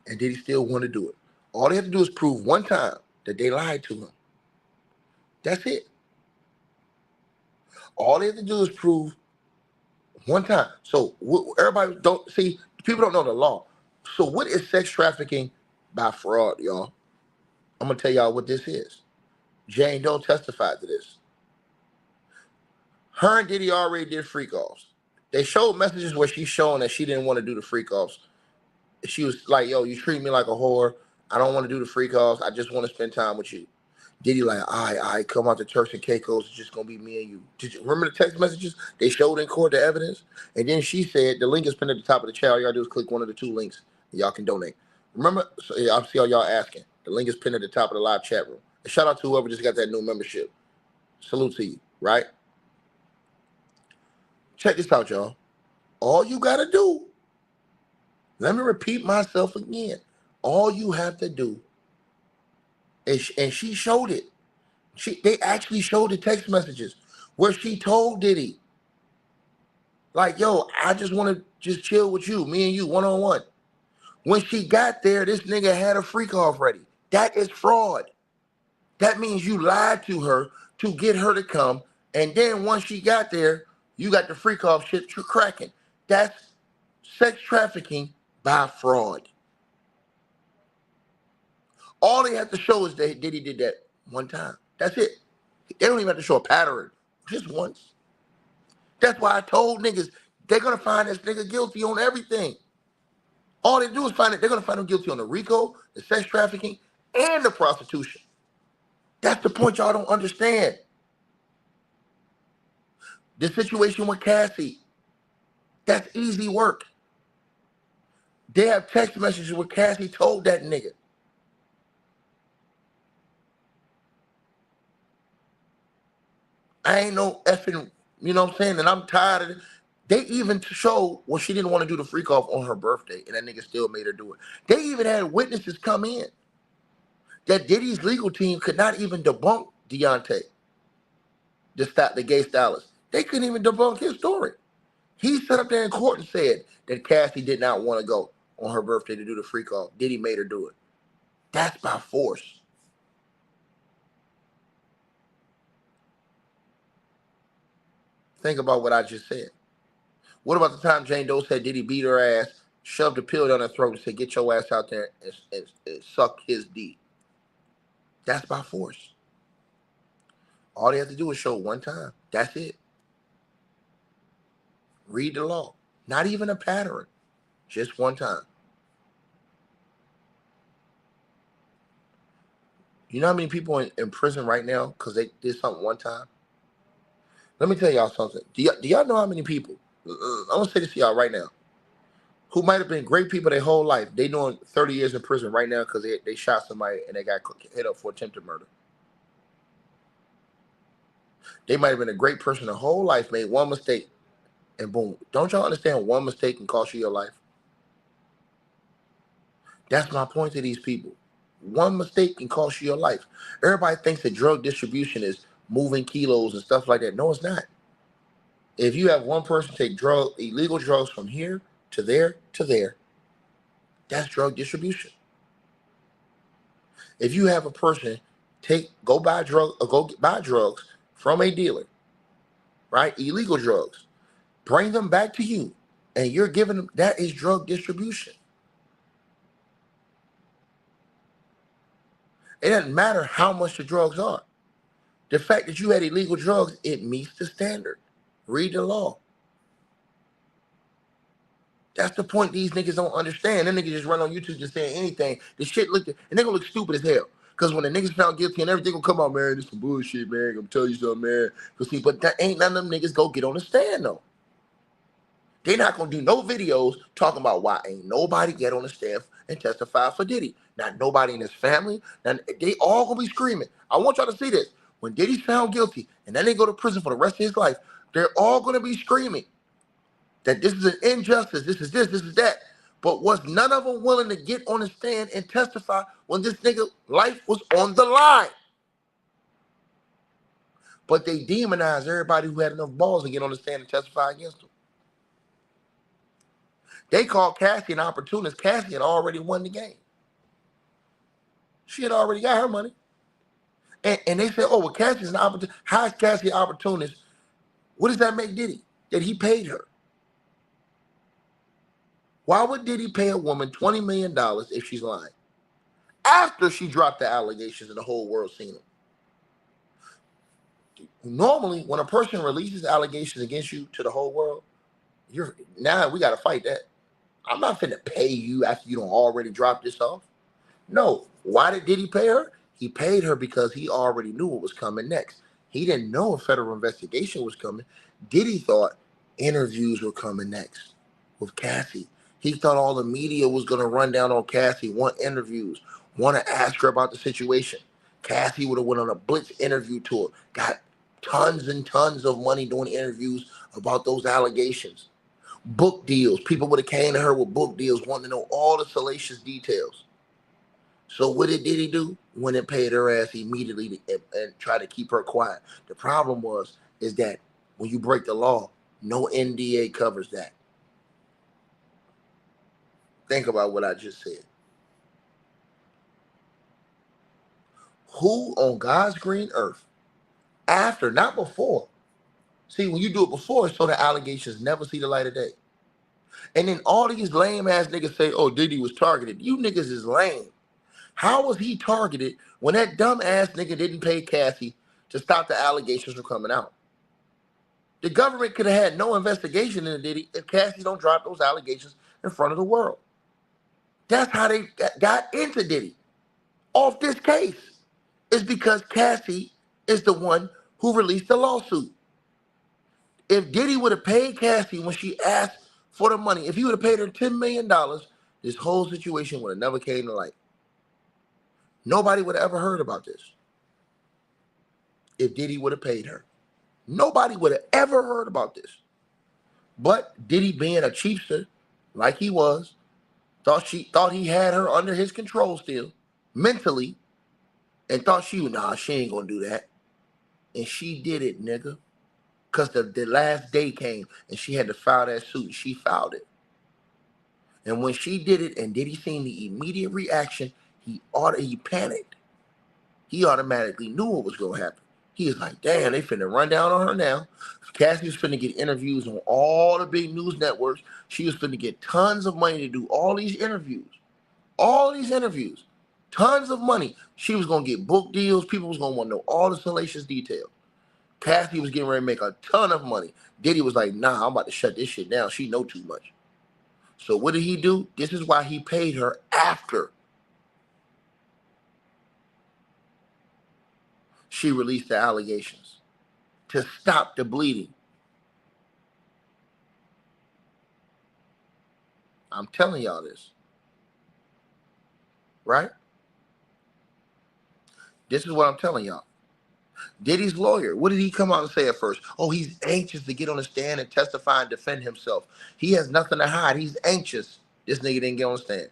and did he still want to do it. All they have to do is prove one time that they lied to him. That's it. All they have to do is prove one time. So everybody don't see, people don't know the law. So what is sex trafficking by fraud, y'all? I'm going to tell y'all what this is. Jane Doe testified to this. Her and Diddy already did freak-offs. They showed messages where she's showing that she didn't want to do the freak-offs. She was like, yo, you treat me like a whore. I don't want to do the freak-offs. I just want to spend time with you. Diddy like, I come out to Turks and Caicos. It's just going to be me and you. Did you remember the text messages? They showed in court the evidence. And then she said, the link is pinned at the top of the chat. All y'all do is click one of the two links and y'all can donate. Remember, so yeah, I see all y'all asking. The link is pinned at the top of the live chat room. And shout out to whoever just got that new membership. Salute to you, right? check this out, y'all. All you got to do, let me repeat myself again. All you have to do is, and she showed it. They actually showed the text messages where she told Diddy, like, yo, I just want to just chill with you, me and you, one-on-one. When she got there, this nigga had a freak off ready. That is fraud. That means you lied to her to get her to come, and then once she got there, you got the freak off shit cracking. That's sex trafficking by fraud. All they have to show is that Diddy did that one time. That's it. They don't even have to show a pattern, just once. That's why I told niggas, they're going to find this nigga guilty on everything. All they do is find it. They're going to find him guilty on the RICO, the sex trafficking, and the prostitution. That's the point y'all don't understand. The situation with Cassie, that's easy work. They have text messages where Cassie told that nigga. I ain't no effing, you know what I'm saying? And I'm tired of it. They even show, well, she didn't want to do the freak off on her birthday, and that nigga still made her do it. They even had witnesses come in that Diddy's legal team could not even debunk Deontay, the gay stylist. They couldn't even debunk his story. He sat up there in court and said that Cassie did not want to go on her birthday to do the freak off. Diddy made her do it. That's by force. Think about what I just said. What about the time Jane Doe said Diddy beat her ass, shoved a pill down her throat, and said, get your ass out there and suck his D? That's by force. All they have to do is show one time. That's it. Read the law. Not even a pattern. Just one time. You know how many people in prison right now because they did something one time? Let me tell y'all something. Do y'all know how many people, I'm going to say this to y'all right now, who might have been great people their whole life, they doing 30 years in prison right now because they shot somebody and they got hit up for attempted murder. They might have been a great person their whole life, made one mistake, and boom. Don't y'all understand one mistake can cost you your life? That's my point to these people. One mistake can cost you your life. Everybody thinks that drug distribution is moving kilos and stuff like that. No, it's not. If you have one person take illegal drugs from here to there, that's drug distribution. If you have a person go buy drugs from a dealer, right? Illegal drugs, bring them back to you, and you're giving them, that is drug distribution. It doesn't matter how much the drugs are. The fact that you had illegal drugs, it meets the standard. Read the law. That's the point these niggas don't understand. Them niggas just run on YouTube just saying anything. The shit and they gonna look stupid as hell. Because when the niggas found guilty and everything will come out, man, this some bullshit, man. I'm gonna tell you something, man. But that ain't none of them niggas go get on the stand, though. They not gonna do no videos talking about why ain't nobody get on the stand and testify for Diddy. Not nobody in his family. Now, they all gonna be screaming. I want y'all to see this. When Diddy's found guilty and then they go to prison for the rest of his life, they're all gonna be screaming that this is an injustice, this is that. But was none of them willing to get on the stand and testify when this nigga life was on the line? But they demonize everybody who had enough balls to get on the stand and testify against them. They called Cassie an opportunist. Cassie had already won the game. She had already got her money. And they said, oh, well, Cassie's an opportunist. How is Cassie an opportunist? What does that make Diddy? That he paid her. Why would Diddy pay a woman $20 million if she's lying? After she dropped the allegations and the whole world seen them. Normally, when a person releases allegations against you to the whole world, now we got to fight that. I'm not finna pay you after you don't already drop this off. No. Why did Diddy pay her? He paid her because he already knew what was coming next. He didn't know a federal investigation was coming. Diddy thought interviews were coming next with Cassie. He thought all the media was going to run down on Cassie, want interviews, want to ask her about the situation. Cassie would have went on a Blitz interview tour, got tons and tons of money doing interviews about those allegations. Book deals. People would have came to her with book deals, wanting to know all the salacious details. So what did Diddy do? Went and paid her ass immediately and tried to keep her quiet. The problem is that when you break the law, no NDA covers that. Think about what I just said. Who on God's green earth, after, not before. See, when you do it before, so the allegations never see the light of day. And then all these lame ass niggas say, oh, Diddy was targeted. You niggas is lame. How was he targeted when that dumb ass nigga didn't pay Cassie to stop the allegations from coming out? The government could have had no investigation into Diddy if Cassie don't drop those allegations in front of the world. That's how they got into Diddy off this case. It's because Cassie is the one who released the lawsuit. If Diddy would have paid Cassie when she asked for the money, if he would have paid her $10 million, this whole situation would have never came to light. Nobody would have ever heard about this if Diddy would have paid her. Nobody would have ever heard about this. But Diddy, being a cheapster like he was, thought he had her under his control still, mentally, and thought she ain't gonna do that. And she did it, nigga. Because the last day came and she had to file that suit. She filed it. And when she did it and Diddy seen the immediate reaction, he panicked. He automatically knew what was going to happen. He was like, damn, they finna run down on her now. Cassie was finna get interviews on all the big news networks. She was finna get tons of money to do all these interviews. All these interviews. Tons of money. She was going to get book deals. People was going to want to know all the salacious details. Cassie was getting ready to make a ton of money. Diddy was like, nah, I'm about to shut this shit down. She know too much. So what did he do? This is why he paid her after she released the allegations, to stop the bleeding. I'm telling y'all this. Right? This is what I'm telling y'all. Diddy's lawyer, what did he come out and say at first? Oh, he's anxious to get on the stand and testify and defend himself. He has nothing to hide. He's anxious. This nigga didn't get on the stand.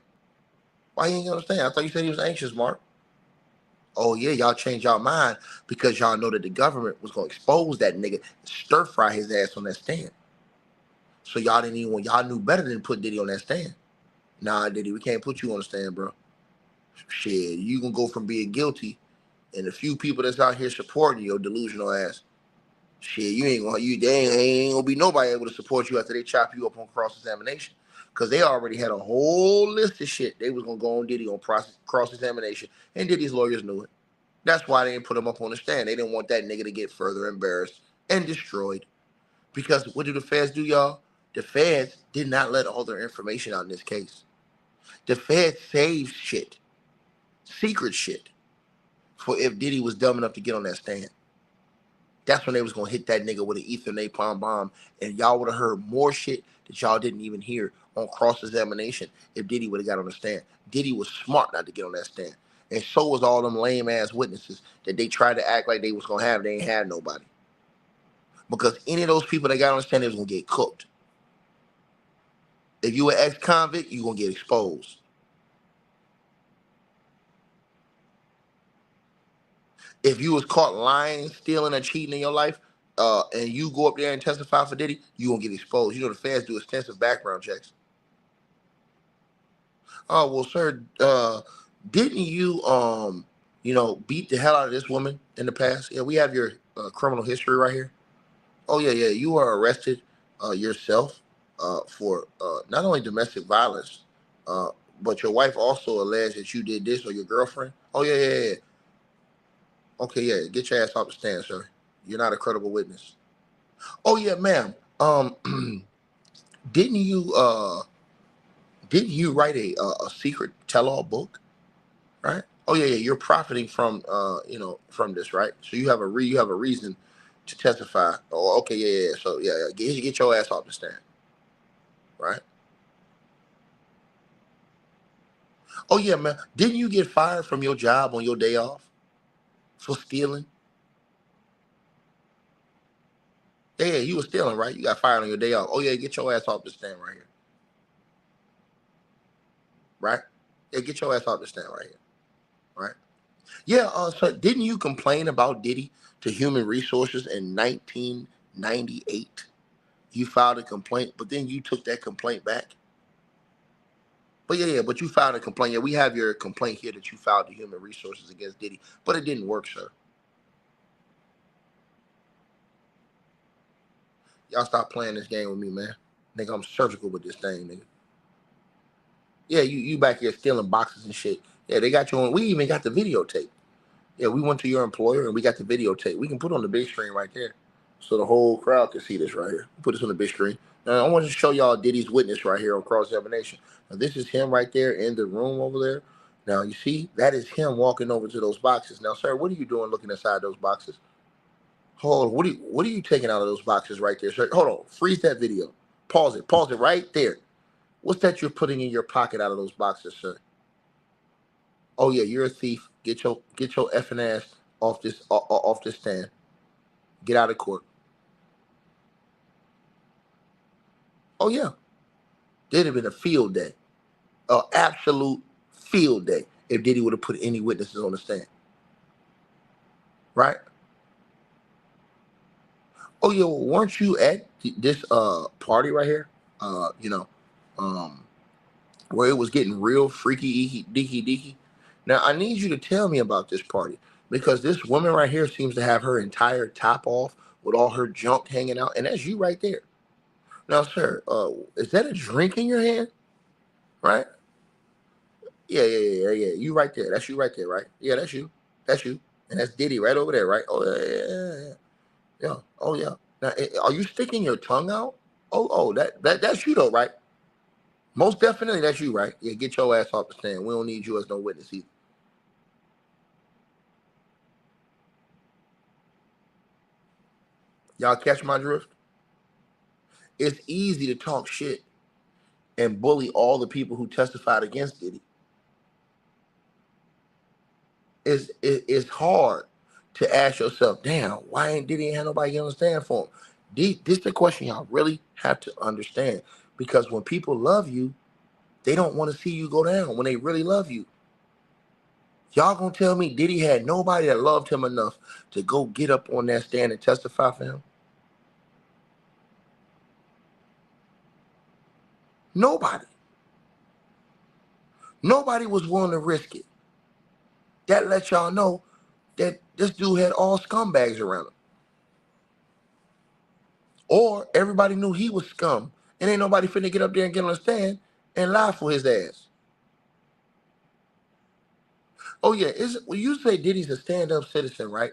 Why he ain't get on the stand? I thought you said he was anxious, Mark. Oh, yeah, y'all changed y'all mind because y'all know that the government was going to expose that nigga, stir fry his ass on that stand. So y'all knew better than put Diddy on that stand. Nah, Diddy, we can't put you on the stand, bro. Shit, you gonna go from being guilty and the few people that's out here supporting your delusional ass. Shit, they ain't gonna be nobody able to support you after they chop you up on cross-examination. Because they already had a whole list of shit they was gonna go on Diddy on cross-examination, and Diddy's lawyers knew it. That's why they didn't put him up on the stand. They didn't want that nigga to get further embarrassed and destroyed. Because what do the feds do, y'all? The feds did not let all their information out in this case. The feds saved shit, secret shit, for if Diddy was dumb enough to get on that stand. That's when they was going to hit that nigga with an ether napalm bomb, and y'all would have heard more shit that y'all didn't even hear on cross-examination if Diddy would have got on the stand. Diddy was smart not to get on that stand. And so was all them lame-ass witnesses that they tried to act like they was going to have. They ain't had nobody. Because any of those people that got on the stand, they was going to get cooked. If you an ex-convict, you going to get exposed. If you was caught lying, stealing, or cheating in your life, and you go up there and testify for Diddy, you gonna get exposed. You know the feds do extensive background checks. Oh well, sir, didn't you beat the hell out of this woman in the past? Yeah, we have your criminal history right here. Oh yeah, you were arrested yourself for not only domestic violence, but your wife also alleged that you did this, or your girlfriend. Oh yeah. Okay, yeah, get your ass off the stand, sir. You're not a credible witness. Oh yeah, ma'am. Didn't you write a secret tell-all book, right? Oh yeah, you're profiting from from this, right? So you have a reason to testify. Oh, okay, yeah. So yeah, get your ass off the stand, right? Oh yeah, man. Didn't you get fired from your job on your day off for stealing? Yeah, you was stealing, right? You got fired on your day off. Oh yeah, get your ass off the stand right here. Right? Yeah, get your ass off the stand right here. Right? Yeah, so didn't you complain about Diddy to Human Resources in 1998? You filed a complaint, but then you took that complaint back. But but you filed a complaint. Yeah, we have your complaint here that you filed to Human Resources against Diddy, but it didn't work, sir. Y'all stop playing this game with me, man. Nigga, I'm surgical with this thing, nigga. Yeah, you back here stealing boxes and shit. Yeah, they got you on. We even got the videotape. Yeah, we went to your employer and we got the videotape. We can put on the big screen right there, so the whole crowd can see this right here. Put this on the big screen. Now I want to show y'all Diddy's witness right here on cross-examination. Now this is him right there in the room over there. Now you see that is him walking over to those boxes. Now, sir, what are you doing looking inside those boxes? Hold on. What are you taking out of those boxes right there, sir? Hold on. Freeze that video. Pause it. Pause it right there. What's that you're putting in your pocket out of those boxes, sir? Oh yeah, you're a thief. Get your effing ass off this stand. Get out of court. Oh yeah, it'd have been a field day, an absolute field day if Diddy would have put any witnesses on the stand, right? Oh yeah, well, weren't you at this party right here? You know, um, where it was getting real freaky deaky. Now I need you to tell me about this party because this woman right here seems to have her entire top off with all her junk hanging out, and that's you right there. Now, sir, is that a drink in your hand? Right? Yeah. You right there. That's you right there, right? Yeah, that's you. That's you. And that's Diddy right over there, right? Oh yeah. Yeah. Oh yeah. Now, are you sticking your tongue out? Oh, that's you though, right? Most definitely, that's you, right? Yeah, get your ass off the stand. We don't need you as no witness either. Y'all catch my drift? It's easy to talk shit and bully all the people who testified against Diddy. It's hard to ask yourself, damn, why ain't Diddy have nobody get on the stand for him? This is the question y'all really have to understand. Because when people love you, they don't want to see you go down when they really love you. Y'all gonna tell me Diddy had nobody that loved him enough to go get up on that stand and testify for him? Nobody. Nobody was willing to risk it. That lets y'all know that this dude had all scumbags around him. Or everybody knew he was scum and ain't nobody finna get up there and get on the stand and lie for his ass. Oh yeah, well, you say Diddy's a stand-up citizen, right?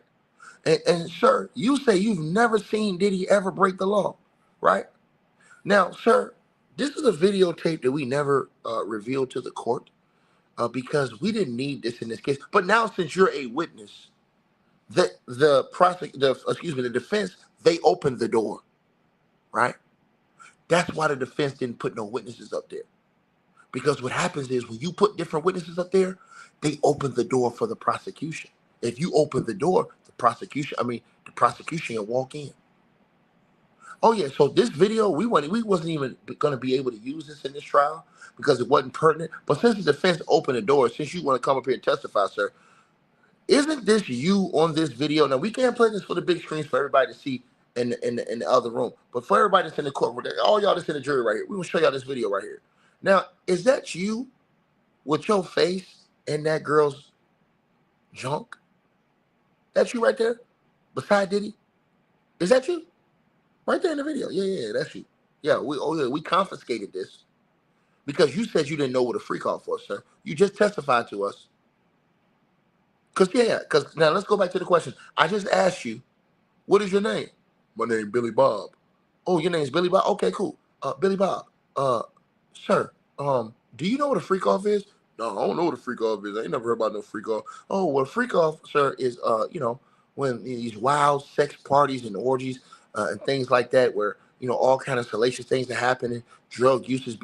And sir, you say you've never seen Diddy ever break the law, right? Now, sir, this is a videotape that we never revealed to the court because we didn't need this in this case. But now, since you're a witness, the defense, they opened the door, right? That's why the defense didn't put no witnesses up there. Because what happens is when you put different witnesses up there, they open the door for the prosecution. If you open the door, the prosecution will walk in. Oh yeah, so this video, we wasn't even going to be able to use this in this trial because it wasn't pertinent. But since the defense opened the door, since you want to come up here and testify, sir, isn't this you on this video? Now we can't play this for the big screens for everybody to see in the other room, but for everybody that's in the courtroom, all y'all that's in the jury right here, we will show y'all this video right here. Now, is that you with your face in that girl's junk? That's you right there, beside Diddy. Is that you? Right there in the video. Yeah, that's you. Yeah, we confiscated this because you said you didn't know what a freak off was, sir. You just testified to us. Because now let's go back to the question. I just asked you, what is your name? My name Billy Bob. Oh, your name's Billy Bob? Okay, cool. Billy Bob. Sir, do you know what a freak off is? No, I don't know what a freak off is. I ain't never heard about no freak off. Oh, well, a freak off, sir, is when these wild sex parties and orgies and things like that, where all kind of salacious things are happening, drug use is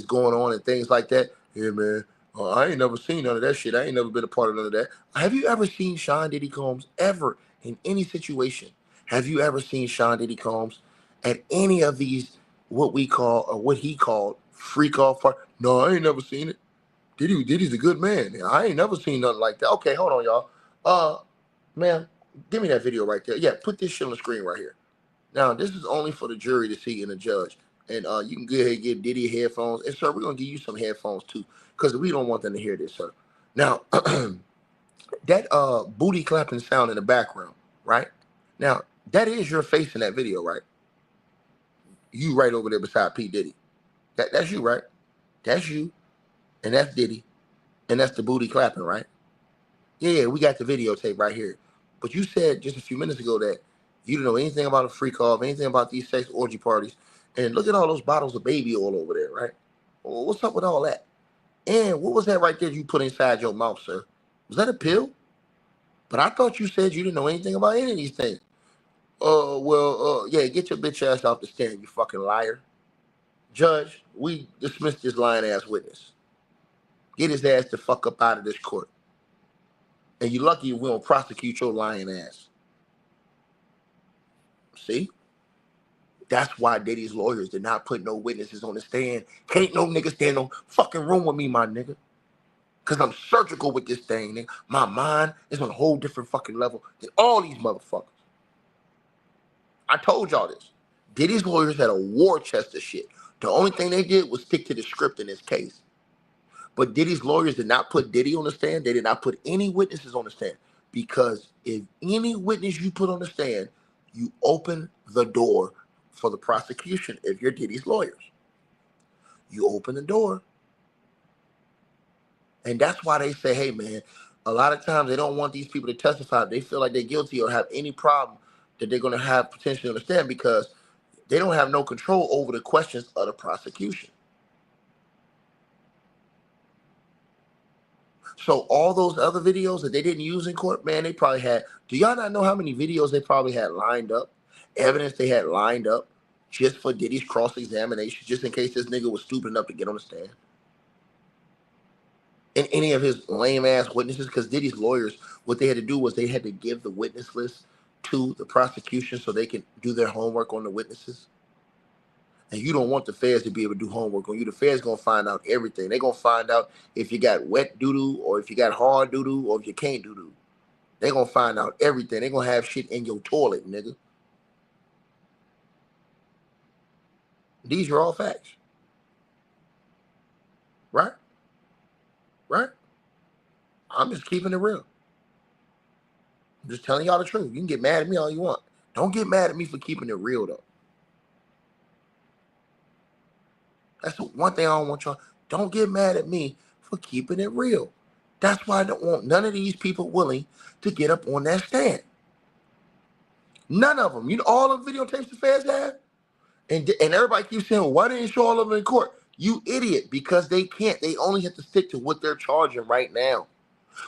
going on, and things like that. Yeah, man. I ain't never seen none of that shit. I ain't never been a part of none of that. Have you ever seen Sean Diddy Combs ever in any situation Have you ever seen Sean Diddy Combs at any of these, what we call, or what he called, freak off? No, I ain't never seen it. Diddy's a good man. I ain't never seen nothing like that. Okay, hold on, y'all. Man, give me that video right there. Yeah, put this shit on the screen right here. Now, this is only for the jury to see and the judge. And you can go ahead and give Diddy headphones. And, sir, we're going to give you some headphones, too, because we don't want them to hear this, sir. Now, that booty clapping sound in the background, right? Now, that is your face in that video, right? You right over there beside P. Diddy. That's you, right? That's you. And that's Diddy. And that's the booty clapping, right? Yeah, we got the videotape right here. But you said just a few minutes ago that you don't know anything about a freak off, anything about these sex orgy parties. And look at all those bottles of baby oil over there, right? Well, what's up with all that? And what was that right there you put inside your mouth, sir? Was that a pill? But I thought you said you didn't know anything about any of these things. Yeah, get your bitch ass off the stand, you fucking liar. Judge, we dismiss this lying ass witness. Get his ass the fuck up out of this court. And you're lucky we don't prosecute your lying ass. See? That's why Diddy's lawyers did not put no witnesses on the stand. Can't no nigga stand no fucking room with me, my nigga. Because I'm surgical with this thing, nigga. My mind is on a whole different fucking level than all these motherfuckers. I told y'all this. Diddy's lawyers had a war chest of shit. The only thing they did was stick to the script in this case. But Diddy's lawyers did not put Diddy on the stand. They did not put any witnesses on the stand. Because if any witness you put on the stand, you open the door for the prosecution if you're Diddy's lawyers. You open the door. And that's why they say, hey, man, a lot of times they don't want these people to testify. They feel like they're guilty or have any problem that they're going to have potentially on the stand because they don't have no control over the questions of the prosecution. So all those other videos that they didn't use in court, man, they probably had, do y'all not know how many videos they probably had lined up? Evidence they had lined up just for Diddy's cross-examination, just in case this nigga was stupid enough to get on the stand. And any of his lame-ass witnesses, because Diddy's lawyers, what they had to do was they had to give the witness list to the prosecution so they can do their homework on the witnesses. And you don't want the feds to be able to do homework on you. The feds going to find out everything. They're going to find out if you got wet doo-doo or if you got hard doo-doo or if you can't doo-doo. They're going to find out everything. They're going to have shit in your toilet, nigga. These are all facts. Right? Right? I'm just keeping it real. I'm just telling y'all the truth. You can get mad at me all you want. Don't get mad at me for keeping it real, though. That's the one thing I don't want y'all. Don't get mad at me for keeping it real. That's why I don't want none of these people willing to get up on that stand. None of them. You know all the videotapes the feds have? And everybody keeps saying, well, why didn't you show all of them in court? You idiot, because they can't. They only have to stick to what they're charging right now.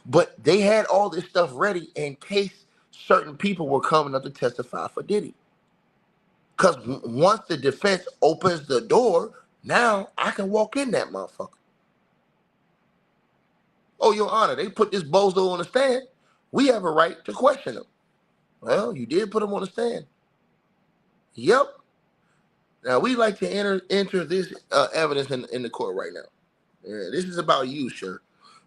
But they had all this stuff ready in case certain people were coming up to testify for Diddy. Because once the defense opens the door, now I can walk in that motherfucker. Oh, Your Honor, they put this bozo on the stand. We have a right to question him. Well, you did put him on the stand. Yep. Now, we like to enter this evidence in the court right now. Yeah, this is about you, sir.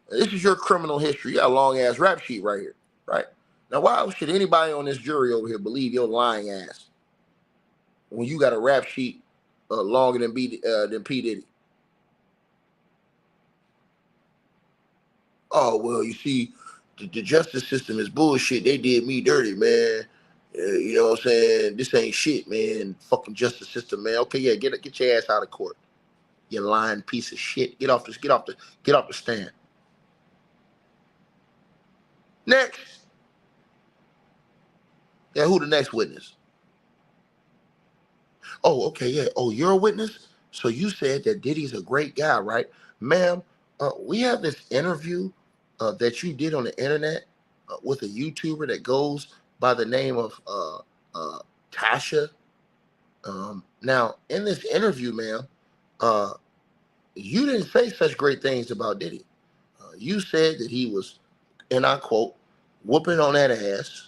This is your criminal history. You got a long-ass rap sheet right here, right? Now, why should anybody on this jury over here believe your lying ass when you got a rap sheet longer than P. Diddy? Oh, well, you see, the justice system is bullshit. They did me dirty, man. You know what I'm saying? This ain't shit, man. Fucking justice system, man. Okay, yeah, get your ass out of court. You lying piece of shit. Get off the stand. Next. Yeah, who the next witness? Oh, okay, yeah. Oh, you're a witness? So you said that Diddy's a great guy, right? Ma'am, we have this interview that you did on the internet with a YouTuber that goes by the name of Tasha. Now, in this interview, ma'am, you didn't say such great things about Diddy. You said that he was, and I quote, whooping on that ass,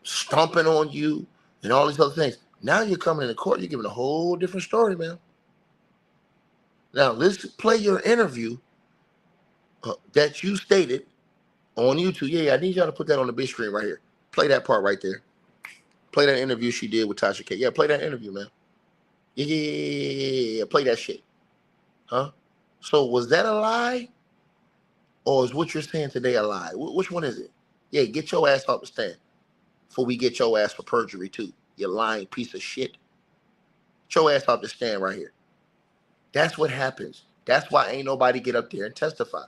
stomping on you, and all these other things. Now you're coming into court, you're giving a whole different story, man. Now, let's play your interview that you stated on YouTube. Yeah, I need y'all to put that on the big screen right here. Play that part right there. Play that interview she did with Tasha K. Yeah, play that interview, man. Yeah. Play that shit. Huh? So was that a lie? Or is what you're saying today a lie? Which one is it? Yeah, get your ass off the stand before we get your ass for perjury too. You lying piece of shit. Get your ass off the stand right here. That's what happens. That's why ain't nobody get up there and testify.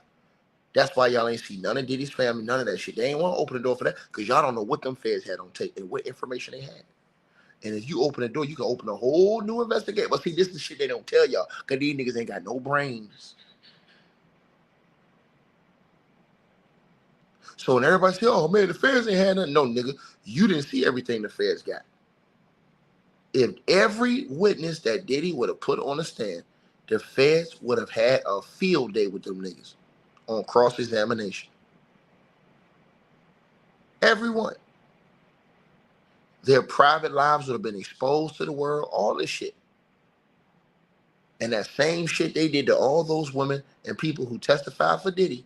That's why y'all ain't see none of Diddy's family, none of that shit. They ain't want to open the door for that because y'all don't know what them feds had on tape and what information they had. And if you open the door, you can open a whole new investigation. But see, this is the shit they don't tell y'all because these niggas ain't got no brains. So when everybody say, oh man, the feds ain't had nothing. No, nigga, you didn't see everything the feds got. If every witness that Diddy would have put on the stand, the feds would have had a field day with them niggas on cross-examination. Everyone. Their private lives would have been exposed to the world, all this shit. And that same shit they did to all those women and people who testified for Diddy,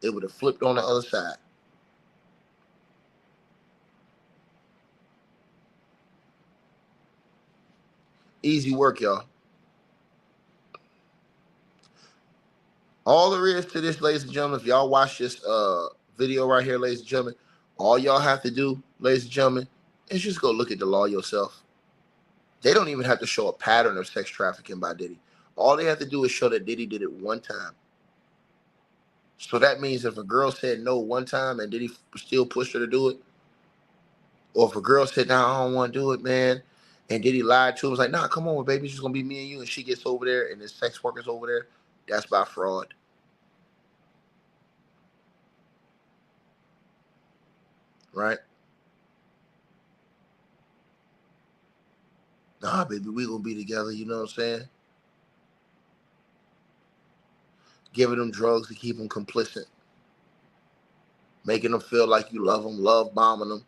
it would have flipped on the other side. Easy work, y'all. All there is to this, ladies and gentlemen, if y'all watch this video right here, ladies and gentlemen, all y'all have to do, ladies and gentlemen, is just go look at the law yourself. They don't even have to show a pattern of sex trafficking by Diddy. All they have to do is show that Diddy did it one time. So that means if a girl said no one time and Diddy still pushed her to do it, or if a girl said, nah, I don't want to do it, man, and Diddy lied to him, was like, nah, come on, baby, it's just going to be me and you, and she gets over there and the sex worker's over there, that's by fraud. Right? Nah, baby, we going to be together, you know what I'm saying? Giving them drugs to keep them complicit. Making them feel like you love them, love bombing them,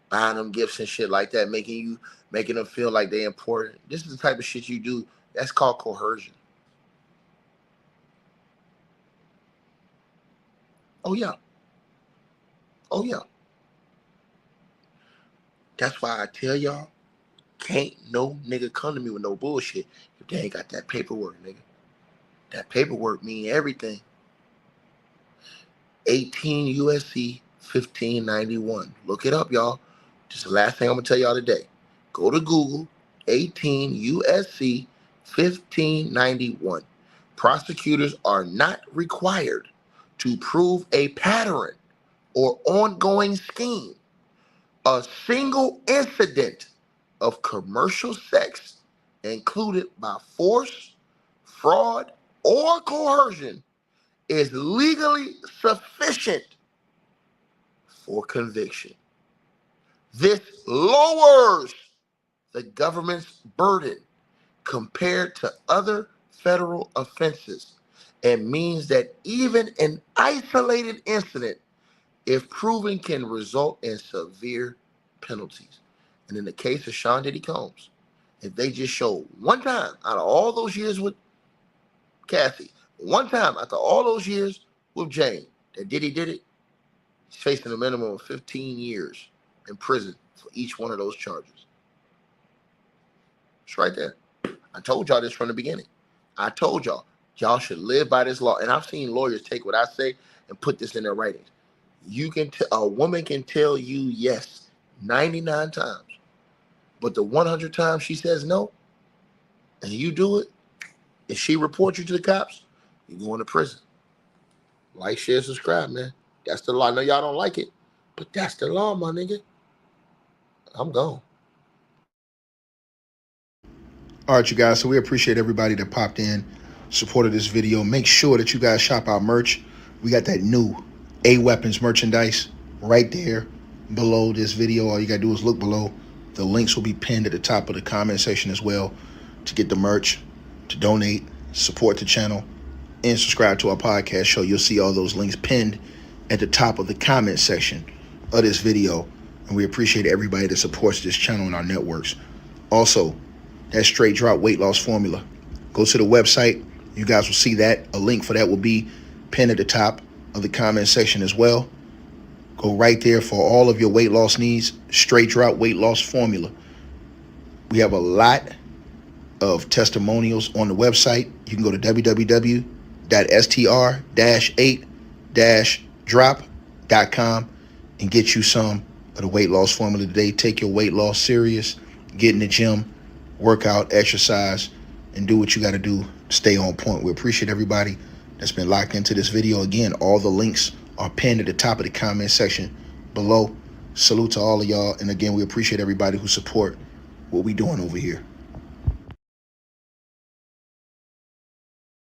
buying them gifts and shit like that, making them feel like they're important. This is the type of shit you do. That's called coercion. Oh, yeah. Oh, yeah. That's why I tell y'all, can't no nigga come to me with no bullshit if they ain't got that paperwork, nigga. That paperwork mean everything. 18 USC 1591. Look it up, y'all. Just the last thing I'm going to tell y'all today. Go to Google, 18 USC 1591. Prosecutors are not required to prove a pattern or ongoing scheme. A single incident of commercial sex included by force, fraud, or coercion is legally sufficient for conviction. This lowers the government's burden compared to other federal offenses and means that even an isolated incident, if proven, can result in severe penalties. And in the case of Sean Diddy Combs, if they just show one time out of all those years with Cassie, one time after all those years with Jane, that Diddy did it, he's facing a minimum of 15 years in prison for each one of those charges. It's right there. I told y'all this from the beginning. I told y'all should live by this law. And I've seen lawyers take what I say and put this in their writings. A woman can tell you yes 99 times, but the 100 times she says no, and you do it, if she reports you to the cops, you're going to prison. Like, share, subscribe, man. That's the law. I know y'all don't like it, but that's the law, my nigga. I'm gone. All right, you guys, so we appreciate everybody that popped in, supported this video. Make sure that you guys shop our merch. We got that new A-Weapons merchandise right there below this video. All you got to do is look below. The links will be pinned at the top of the comment section as well to get the merch, to donate, support the channel, and subscribe to our podcast show. You'll see all those links pinned at the top of the comment section of this video. And we appreciate everybody that supports this channel and our networks. Also, that straight drop weight loss formula. Go to the website. You guys will see that. A link for that will be pinned at the top of the comment section as well. Go right there for all of your weight loss needs. Straight drop weight loss formula. We have a lot of testimonials on the website. You can go to www.str-8-drop.com and get you some of the weight loss formula today. Take your weight loss serious. Get in the gym, work out, exercise, and do what you got to do to stay on point. We appreciate everybody that's been locked into this video. Again, all the links are pinned at the top of the comment section below. Salute to all of y'all. And again, we appreciate everybody who support what we doing over here.